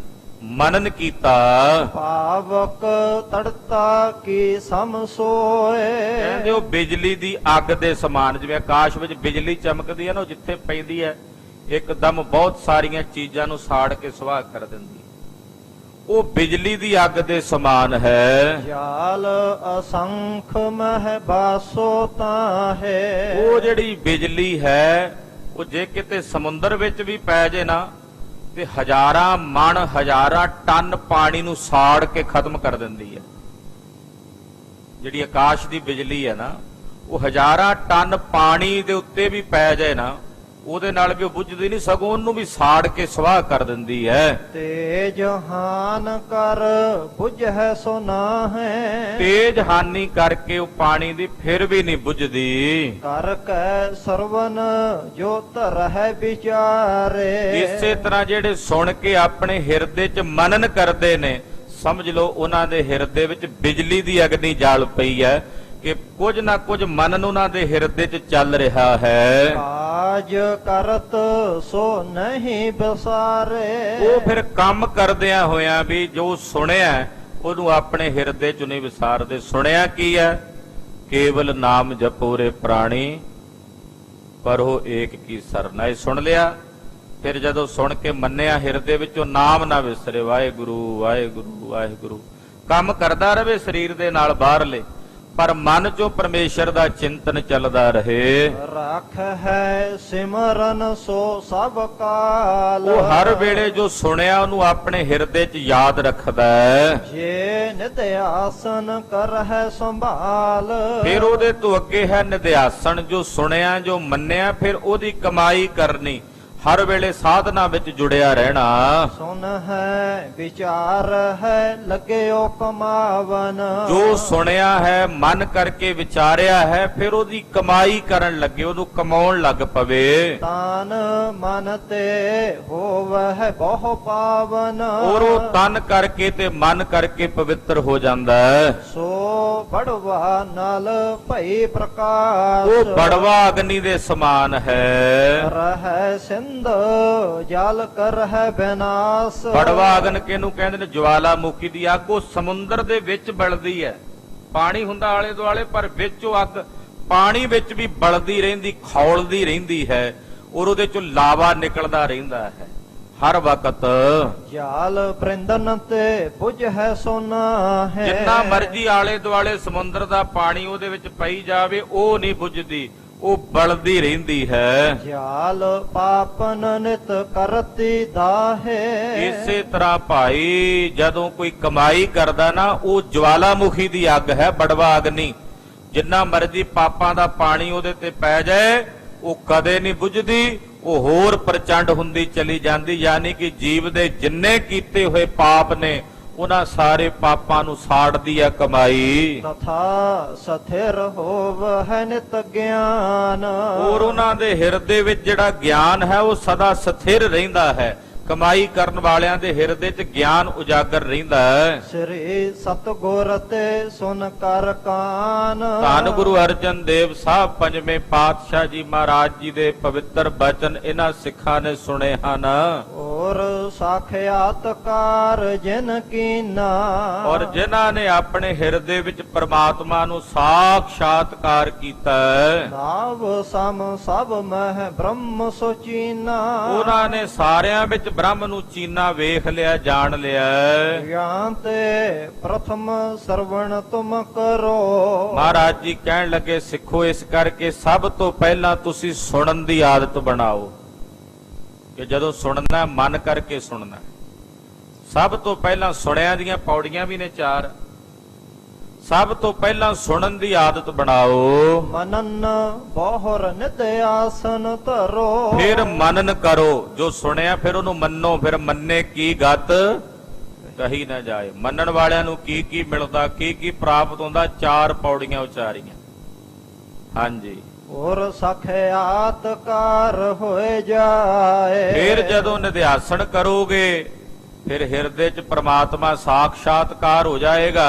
ਮਨਨ ਕੀਤਾ, ਪਾਵਕ ਤੜਤਾ ਕੀ ਸਮ ਸੋਏ। ਕਹਿੰਦੇ ਉਹ ਬਿਜਲੀ ਦੀ ਅੱਗ ਦੇ ਸਮਾਨ। ਜਿਵੇਂ ਆਕਾਸ਼ ਵਿੱਚ ਬਿਜਲੀ ਚਮਕਦੀ ਹੈ ਨਾ, ਉਹ ਜਿੱਥੇ ਪੈਂਦੀ ਹੈ ਇੱਕਦਮ ਬਹੁਤ ਸਾਰੀਆਂ ਚੀਜ਼ਾਂ ਨੂੰ ਸਾੜ ਕੇ ਸੁਆਹ ਕਰ ਦਿੰਦੀ ਹੈ। ਉਹ ਬਿਜਲੀ ਦੀ ਅੱਗ ਦੇ ਸਮਾਨ ਹੈ। ਜਾਲ ਅਸੰਖ ਮਹਿ ਬਾਸੋ ਤਾਹੇ। ਉਹ ਜਿਹੜੀ ਬਿਜਲੀ ਹੈ, ਉਹ ਜੇ ਕਿਤੇ ਸਮੁੰਦਰ ਵਿੱਚ ਵੀ ਪੈ ਜੇ ਨਾ, ਤੇ ਹਜ਼ਾਰਾਂ ਮਣ, ਹਜ਼ਾਰਾਂ ਟਨ ਪਾਣੀ ਨੂੰ ਸਾੜ ਕੇ ਖਤਮ ਕਰ ਦਿੰਦੀ ਹੈ। ਜਿਹੜੀ ਆਕਾਸ਼ ਦੀ ਬਿਜਲੀ ਹੈ ਨਾ, ਉਹ ਹਜ਼ਾਰਾਂ ਟਨ ਪਾਣੀ ਦੇ ਉੱਤੇ ਵੀ ਪੈ ਜਾਏ ਨਾ, ਉਹਦੇ ਨਾਲ ਵੀ ਉਹ ਬੁੱਝਦੀ ਨਹੀਂ, ਸਗੋਂ ਉਹਨੂੰ ਵੀ ਸਾੜ ਕੇ ਸਵਾਹ ਕਰ ਦਿੰਦੀ ਹੈ। ਤੇਜ ਹਾਨ ਕਰ ਬੁਝੈ ਸੋ ਨਾਹੈ। ਤੇਜ ਹਾਨੀ ਕਰਕੇ ਉਹ ਪਾਣੀ ਦੀ ਫਿਰ ਵੀ ਨਹੀਂ ਬੁਝਦੀ। ਕਰ ਕੈ ਸਰਵਨ ਜੋ ਧਰਹਿ ਵਿਚਾਰੇ। ਇਸੇ ਤਰ੍ਹਾਂ ਜਿਹੜੇ ਸੁਣ ਕੇ ਆਪਣੇ ਹਿਰਦੇ 'ਚ ਮਨਨ ਕਰਦੇ ਨੇ, ਸਮਝ ਲਓ ਉਹਨਾਂ ਦੇ ਹਿਰਦੇ ਵਿੱਚ ਬਿਜਲੀ ਦੀ ਅਗਨੀ ਜਲ ਪਈ ਹੈ, ਕਿ ਕੁਝ ਨਾ ਕੁਝ ਮਨਨ ਉਹਨਾਂ ਦੇ ਹਿਰਦੇ 'ਚ ਚੱਲ ਰਿਹਾ ਹੈ। ਕਾਜ ਕਰਤ ਸੋ ਨਹੀਂ ਬਸਾਰੇ। ਉਹ ਫਿਰ ਕੰਮ ਕਰਦਿਆਂ ਹੋਇਆਂ ਵੀ ਜੋ ਸੁਣਿਆ ਉਹਨੂੰ ਆਪਣੇ ਹਿਰਦੇ 'ਚ ਨਹੀਂ ਵਿਸਾਰਦੇ। ਸੁਣਿਆ ਕੀ ਹੈ? ਕੇਵਲ ਨਾਮ ਜਪੋ ਰੇ ਪ੍ਰਾਣੀ, ਪਰ ਉਹ ਏਕ ਕੀ ਸਰਨਾ। ਇਹ ਸੁਣ ਲਿਆ, ਫਿਰ ਜਦੋਂ ਸੁਣ ਕੇ ਮੰਨਿਆ, ਹਿਰਦੇ ਵਿੱਚੋਂ ਨਾਮ ਨਾ ਵਿਸਰੇ, ਵਾਹਿਗੁਰੂ ਵਾਹਿਗੁਰੂ ਵਾਹਿਗੁਰੂ। ਕੰਮ ਕਰਦਾ ਰਹੇ ਸਰੀਰ ਦੇ ਨਾਲ ਬਾਹਰਲੇ, ਪਰ ਮਨ ਚੋਂ ਪਰਮੇਸ਼ਰ ਦਾ ਚਿੰਤਨ ਚੱਲਦਾ ਰਹੇ। ਰੱਖ ਹੈ ਸਿਮਰਨ ਸੋ ਸਭ ਕਾਲ। ਉਹ ਹਰ ਵੇਲੇ ਜੋ ਸੁਣਿਆ ਉਹਨੂੰ ਆਪਣੇ ਹਿਰਦੇ 'ਚ ਯਾਦ ਰੱਖਦਾ ਹੈ। ਜੇ ਨਿਤ ਆਸਨ ਕਰਹਿ ਸੰਭਾਲ। ਫਿਰ ਉਹਦੇ ਤੋਂ ਅੱਗੇ ਹੈ ਨਿਧਿਆਸਨ। ਜੋ ਸੁਣਿਆ, ਜੋ ਮੰਨਿਆ, ਫਿਰ ਉਹਦੀ ਕਮਾਈ ਕਰਨੀ, ਹਰ ਵੇਲੇ ਸਾਧਨਾ ਵਿੱਚ ਜੁੜਿਆ ਰਹਿਣਾ। ਸੁਨ ਹੈ ਵਿਚਾਰ ਹੈ ਲੱਗਿਓ ਕਮਾਵਨ। ਜੋ ਸੁਣਿਆ ਹੈ, ਮਨ ਕਰਕੇ ਵਿਚਾਰਿਆ ਹੈ, ਫਿਰ ਉਹਦੀ ਕਮਾਈ ਕਰਨ ਲੱਗੇ, ਉਹਨੂੰ ਕਮਾਉਣ ਲੱਗ ਪਵੇ। ਤਾਨ ਮਨ ਤੇ ਹੋਵਹਿ ਬਹੁ ਪਾਵਨ। ਔਰ ਉਹ ਤਨ ਕਰਕੇ ਤੇ ਮਨ ਕਰਕੇ ਪਵਿੱਤਰ ਹੋ ਜਾਂਦਾ ਹੈ। ਸੋ ਬੜਵਾ ਨਲ ਭਈ ਪ੍ਰਕਾਸ਼। ਉਹ ਬੜਵਾ ਅਗਨੀ ਦੇ ਸਮਾਨ ਹੈ। ਰਹਿ ਸਿੰਧ ਜਲ ਕਰਹਿ ਬਿਨਾਸ਼। ਬੜਵਾ ਅਗਨ ਕਿਹਨੂੰ ਕਹਿੰਦੇ ਨੇ? ਜਵਾਲਾਮੁਖੀ ਦੀ ਅੱਗ। ਉਹ ਸਮੁੰਦਰ ਦੇ ਵਿੱਚ ਬਲਦੀ ਹੈ, ਪਾਣੀ ਹੁੰਦਾ ਆਲੇ ਦੁਆਲੇ, ਪਰ ਵਿੱਚ ਉਹ ਅੱਗ ਪਾਣੀ ਵਿੱਚ ਵੀ ਬਲਦੀ ਰਹਿੰਦੀ, ਖੌਲਦੀ ਰਹਿੰਦੀ ਹੈ, ਔਰ ਉਹਦੇ ਚੋਂ ਲਾਵਾ ਨਿਕਲਦਾ ਰਹਿੰਦਾ ਹੈ ਹਰ ਵਕਤ। ਜਾਲ ਪ੍ਰਿੰਦਨ ਤੇ ਬੁਝ ਹੈ ਸੋਨਾ ਹੈ। ਜਿੰਨਾ ਮਰਜੀ ਆਲੇ ਦੁਆਲੇ ਸਮੁੰਦਰ ਦਾ ਪਾਣੀ ਉਹਦੇ ਵਿੱਚ ਪਈ ਜਾਵੇ, ਉਹ ਨਹੀਂ ਬੁਝਦੀ। ਉਹ ਬਲਦੀ ਰਹਿੰਦੀ ਹੈ। ਜਾਲ ਪਾਪਨ ਨਿਤ ਕਰਤੀ ਦਾਹੇ। ਇਸੇ ਤਰ੍ਹਾਂ ਭਾਈ ਜਦੋਂ ਕੋਈ ਕਮਾਈ ਕਰਦਾ ਨਾ, ਉਹ ਜਵਾਲਾਮੁਖੀ ਦੀ ਅੱਗ ਹੈ, ਬੜਵਾ ਅਗਨੀ। ਜਿੰਨਾ ਮਰਜੀ ਪਾਪਾਂ ਦਾ ਪਾਣੀ ਉਹਦੇ ਤੇ ਪੈ ਜਾਏ, ਉਹ ਕਦੇ ਨਹੀਂ ਬੁਝਦੀ, ਉਹ ਹੋਰ ਪ੍ਰਚੰਡ ਹੁੰਦੀ ਚਲੀ ਜਾਂਦੀ। ਯਾਨੀ ਕਿ ਜੀਵ ਦੇ ਜਿੰਨੇ ਕੀਤੇ ਹੋਏ ਪਾਪ ਨੇ, ਉਹਨਾਂ ਸਾਰੇ ਪਾਪਾਂ ਨੂੰ ਸਾੜਦੀ ਹੈ ਕਮਾਈ। ਤਥਾ ਸਥਿਰ ਹੋਵਹਿ ਨਿਤ ਗਿਆਨ। ਔਰ ਉਹਨਾਂ ਦੇ ਹਿਰਦੇ ਵਿੱਚ ਜਿਹੜਾ ਗਿਆਨ ਹੈ, ਉਹ ਸਦਾ ਸਥਿਰ ਰਹਿੰਦਾ ਹੈ। ਕਮਾਈ ਕਰਨ ਵਾਲਿਆਂ ਦੇ ਹਿਰਦੇ 'ਚ ਗਿਆਨ ਉਜਾਗਰ ਰਹਿੰਦਾ ਹੈ। ਸ੍ਰੀ ਸਤਿਗੁਰ ਤੇ ਸੁਨ ਕਰ ਕਾਨ। ਧੰਨ ਗੁਰੂ ਅਰਜਨ ਦੇਵ ਸਾਹਿਬ ਪੰਜਵੇਂ ਪਾਤਸ਼ਾਹ ਜੀ ਮਹਾਰਾਜ ਜੀ ਦੇ ਪਵਿੱਤਰ ਬਚਨ ਇਹਨਾਂ ਸਿੱਖਾਂ ਨੇ ਸੁਣੇ ਹਨ। ਔਰ ਸਾਖਿਆਤਕਾਰ ਜਿਨ ਕੀਨਾ। ਔਰ ਜਿਨ੍ਹਾਂ ਨੇ ਆਪਣੇ ਹਿਰਦੇ ਵਿੱਚ ਪ੍ਰਮਾਤਮਾ ਨੂੰ ਸਾਖਸ਼ਾਤਕਾਰ ਕੀਤਾ ਹੈ, ਨਾਵ ਸਮ ਸਭ ਮਹਿ ਬ੍ਰਹਮ ਸੁਚੀਨਾ। ਉਹਨਾਂ ਨੇ ਸਾਰਿਆਂ ਵਿੱਚ ਬ੍ਰਹਮ ਨੂੰ ਚੀਨਾ ਵੇਖ ਲਿਆ, ਜਾਣ ਲਿਆ। ਗਿਆਨ ਤੇ ਪ੍ਰਥਮ ਸਰਵਣ ਤੁਮ ਕਰੋ। ਮਹਾਰਾਜ ਜੀ ਕਹਿਣ ਲੱਗੇ, ਸਿੱਖੋ ਇਸ ਕਰਕੇ ਸਭ ਤੋਂ ਪਹਿਲਾਂ ਤੁਸੀਂ ਸੁਣਨ ਦੀ ਆਦਤ ਬਣਾਓ, ਕਿ ਜਦੋਂ ਸੁਣਨਾ ਮਨ ਕਰਕੇ ਸੁਣਨਾ। ਸਭ ਤੋਂ ਪਹਿਲਾਂ ਸੁਣਿਆਂ ਦੀਆਂ ਪੌੜੀਆਂ ਵੀ ਨੇ 4। ਸਭ ਤੋਂ ਪਹਿਲਾਂ ਸੁਣਨ ਦੀ ਆਦਤ ਬਣਾਓ। ਮਨਨ ਬਹੁਰ ਨਿਤ ਆਸਨ ਧਰੋ। ਫਿਰ ਮਨਨ ਕਰੋ, ਜੋ ਸੁਣਿਆ ਫਿਰ ਉਹਨੂੰ ਮੰਨੋ। ਫਿਰ ਮੰਨੇ ਕੀ ਗਤ ਕਹੀ ਨਾ ਜਾਏ। ਮੰਨਣ ਵਾਲਿਆਂ ਨੂੰ ਕੀ ਕੀ ਮਿਲਦਾ, ਕੀ ਕੀ ਪ੍ਰਾਪਤ ਹੁੰਦਾ, 4 ਪੌੜੀਆਂ ਉਚਾਰੀਆਂ। ਹਾਂਜੀ। ਔਰ ਸਾਖਿਆਤਕਾਰ ਹੋਏ ਜਾਏ। ਫਿਰ ਜਦੋਂ ਨਿਧਿਆਸਣ ਕਰੋਗੇ, ਫਿਰ ਹਿਰਦੇ 'ਚ ਪ੍ਰਮਾਤਮਾ ਸਾਖਸ਼ਾਤਕਾਰ ਹੋ ਜਾਏਗਾ।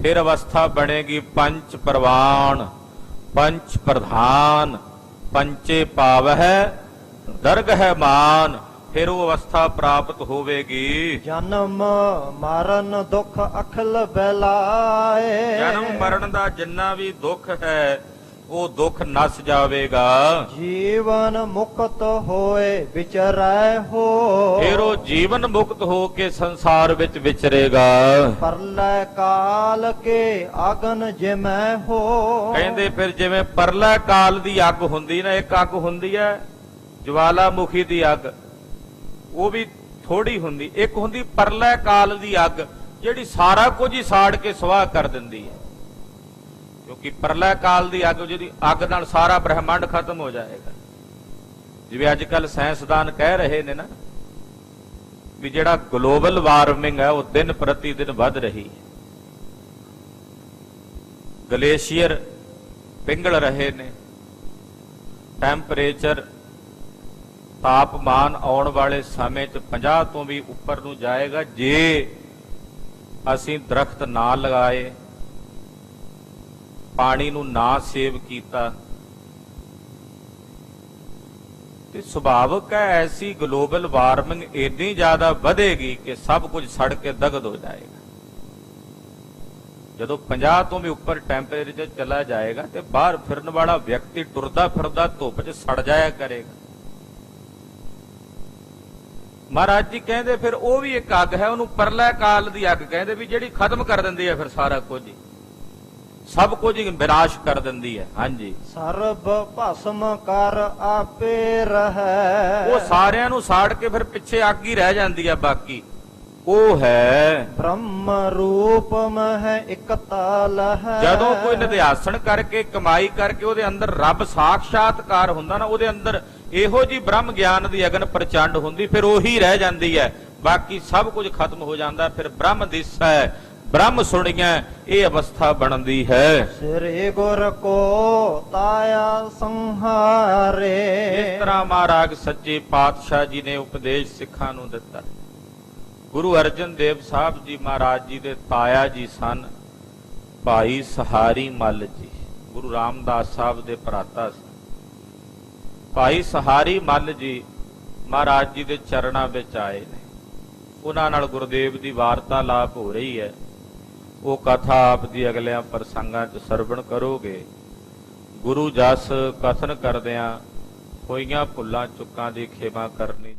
ਫਿਰ ਅਵਸਥਾ ਬਣੇਗੀ ਪੰਚ ਪ੍ਰਵਾਨ, ਪੰਚ ਪ੍ਰਧਾਨ, ਪੰਚੇ ਪਾਵਹਿ ਦਰਗਹਿ ਮਾਨ। ਫਿਰ ਉਹ ਅਵਸਥਾ ਪ੍ਰਾਪਤ ਹੋਵੇਗੀ। ਜਨਮ ਮਰਨ ਦੁਖ ਅਖਲ ਬੈਲਾਏ। ਜਨਮ ਮਰਨ ਦਾ ਜਿੰਨਾ ਵੀ ਦੁੱਖ ਹੈ, ਉਹ ਦੁੱਖ ਨਸ ਜਾਵੇਗਾ। ਜੀਵਨ ਮੁਕਤ ਹੋਏ ਵਿਚਰੈ ਹੋ। ਫਿਰ ਉਹ ਜੀਵਨ ਮੁਕਤ ਹੋ ਕੇ ਸੰਸਾਰ ਵਿੱਚ ਵਿਚਰੇਗਾ। ਪਰਲੈ ਕਾਲ ਕੇ ਆਗਨ ਜਿਮੈ ਹੋ। ਕਹਿੰਦੇ ਫਿਰ ਜਿਵੇਂ ਪਰਲਾ ਕਾਲ ਦੀ ਅੱਗ ਹੁੰਦੀ ਨਾ, ਇੱਕ ਅੱਗ ਹੁੰਦੀ ਹੈ ਜਵਾਲਾਮੁਖੀ ਦੀ ਅੱਗ, ਉਹ ਵੀ ਥੋੜੀ ਹੁੰਦੀ। ਇੱਕ ਹੁੰਦੀ ਪਰਲਾ ਕਾਲ ਦੀ ਅੱਗ, ਜਿਹੜੀ ਸਾਰਾ ਕੁਝ ਹੀ ਸਾੜ ਕੇ ਸਵਾਹ ਕਰ ਦਿੰਦੀ ਹੈ। ਕਿਉਂਕਿ ਪਰਲਾ ਕਾਲ ਦੀ ਅੱਗ, ਜਿਹਦੀ ਅੱਗ ਨਾਲ ਸਾਰਾ ਬ੍ਰਹਿਮੰਡ ਖਤਮ ਹੋ ਜਾਏਗਾ। ਜਿਵੇਂ ਅੱਜ ਕੱਲ ਸਾਇੰਸਦਾਨ ਕਹਿ ਰਹੇ ਨੇ ਨਾ, ਵੀ ਜਿਹੜਾ ਗਲੋਬਲ ਵਾਰਮਿੰਗ ਹੈ, ਉਹ ਦਿਨ ਪ੍ਰਤੀ ਦਿਨ ਵੱਧ ਰਹੀ ਹੈ। ਗਲੇਸ਼ੀਅਰ ਪਿਘਲ ਰਹੇ ਨੇ। ਟੈਂਪਰੇਚਰ, ਤਾਪਮਾਨ ਆਉਣ ਵਾਲੇ ਸਮੇਂ 'ਚ 50 ਤੋਂ ਵੀ ਉੱਪਰ ਨੂੰ ਜਾਏਗਾ, ਜੇ ਅਸੀਂ ਦਰਖਤ ਨਾ ਲਗਾਏ, ਪਾਣੀ ਨੂੰ ਨਾ ਸੇਵ ਕੀਤਾ। ਤੇ ਸੁਭਾਵਿਕ ਹੈ ਐਸੀ ਗਲੋਬਲ ਵਾਰਮਿੰਗ ਇੰਨੀ ਜ਼ਿਆਦਾ ਵਧੇਗੀ ਕਿ ਸਭ ਕੁਝ ਸੜ ਕੇ ਦਗਦ ਹੋ ਜਾਏਗਾ। ਜਦੋਂ 50 ਤੋਂ ਵੀ ਉੱਪਰ ਟੈਂਪਰੇਚਰ ਚਲਾ ਜਾਏਗਾ, ਤੇ ਬਾਹਰ ਫਿਰਨ ਵਾਲਾ ਵਿਅਕਤੀ ਟੁਰਦਾ ਫਿਰਦਾ ਧੁੱਪ 'ਚ ਸੜ ਜਾਇਆ ਕਰੇਗਾ। ਮਹਾਰਾਜ ਜੀ ਕਹਿੰਦੇ ਫਿਰ ਉਹ ਵੀ ਇੱਕ ਅੱਗ ਹੈ, ਉਹਨੂੰ ਪਰਲਾ ਕਾਲ ਦੀ ਅੱਗ ਕਹਿੰਦੇ, ਵੀ ਜਿਹੜੀ ਖਤਮ ਕਰ ਦਿੰਦੀ ਹੈ ਫਿਰ ਸਾਰਾ ਕੁਝ ਹੀ, ਸਭ ਕੁਝ ਹੀ ਵਿਨਾਸ਼ ਕਰ ਦਿੰਦੀ ਹੈ। ਹਾਂਜੀ। ਸਰਬ ਭਸਮ ਕਰ ਆਪੇ ਰਹੈ। ਉਹ ਸਾਰਿਆਂ ਨੂੰ ਸਾੜ ਕੇ ਫਿਰ ਪਿੱਛੇ ਅੱਗ ਹੀ ਰਹਿ ਜਾਂਦੀ ਹੈ, ਬਾਕੀ ਉਹ ਹੈ ਬ੍ਰਹਮ ਰੂਪ ਮਹਿ ਇਕਤਾ ਲਹੈ। ਜਦੋਂ ਕੋਈ ਨਿਧਿਆਸਣ ਕਰਕੇ ਕਮਾਈ ਕਰਕੇ ਉਹਦੇ ਅੰਦਰ ਰੱਬ ਸਾਖਸ਼ਾਤਕਾਰ ਹੁੰਦਾ ਨਾ, ਉਹਦੇ ਅੰਦਰ ਇਹੋ ਜੀ ਬ੍ਰਹਮ ਗਿਆਨ ਦੀ ਅਗਨ ਪ੍ਰਚੰਡ ਹੁੰਦੀ, ਫਿਰ ਉਹੀ ਰਹਿ ਜਾਂਦੀ ਹੈ, ਬਾਕੀ ਸਭ ਕੁਝ ਖਤਮ ਹੋ ਜਾਂਦਾ। ਫਿਰ ਬ੍ਰਹਮ ਦਿਸੈ, ਬ੍ਰਹਮ ਸੁਣੀਐ, ਇਹ ਅਵਸਥਾ ਬਣਦੀ ਹੈ। ਸ੍ਰੀ ਗੁਰ ਕੋ ਤਾਇਆ ਸੰਹਾਰੇ। ਇਸ ਤਰ੍ਹਾਂ ਮਹਾਰਾਜ ਸੱਚੇ ਪਾਤਸ਼ਾਹ ਜੀ ਨੇ ਉਪਦੇਸ਼ ਸਿੱਖਾਂ ਨੂੰ ਦਿੱਤਾ। ਗੁਰੂ ਅਰਜਨ ਦੇਵ ਸਾਹਿਬ ਜੀ ਮਹਾਰਾਜ ਜੀ ਦੇ ਤਾਇਆ ਜੀ ਸਨ ਭਾਈ ਸਹਾਰੀ ਮੱਲ ਜੀ, ਗੁਰੂ ਰਾਮਦਾਸ ਸਾਹਿਬ ਦੇ ਭਰਾਤਾ ਸਨ। ਭਾਈ ਸਹਾਰੀ ਮੱਲ ਜੀ ਮਹਾਰਾਜ ਜੀ ਦੇ ਚਰਨਾਂ ਵਿੱਚ ਆਏ ਨੇ। ਉਹਨਾਂ ਨਾਲ ਗੁਰਦੇਵ ਦੀ ਵਾਰਤਾਲਾਪ ਹੋ ਰਹੀ ਹੈ। ਉਹ ਕਥਾ ਆਪ ਦੀ ਅਗਲਿਆਂ ਪ੍ਰਸੰਗਾਂ 'ਚ ਸਰਵਣ ਕਰੋਗੇ। ਗੁਰੂ ਜਸ ਕਥਨ ਕਰਦਿਆਂ ਹੋਈਆਂ ਭੁੱਲਾਂ ਚੁੱਕਾਂ ਦੀ ਖਿਮਾ ਕਰਨੀ ਜੀ।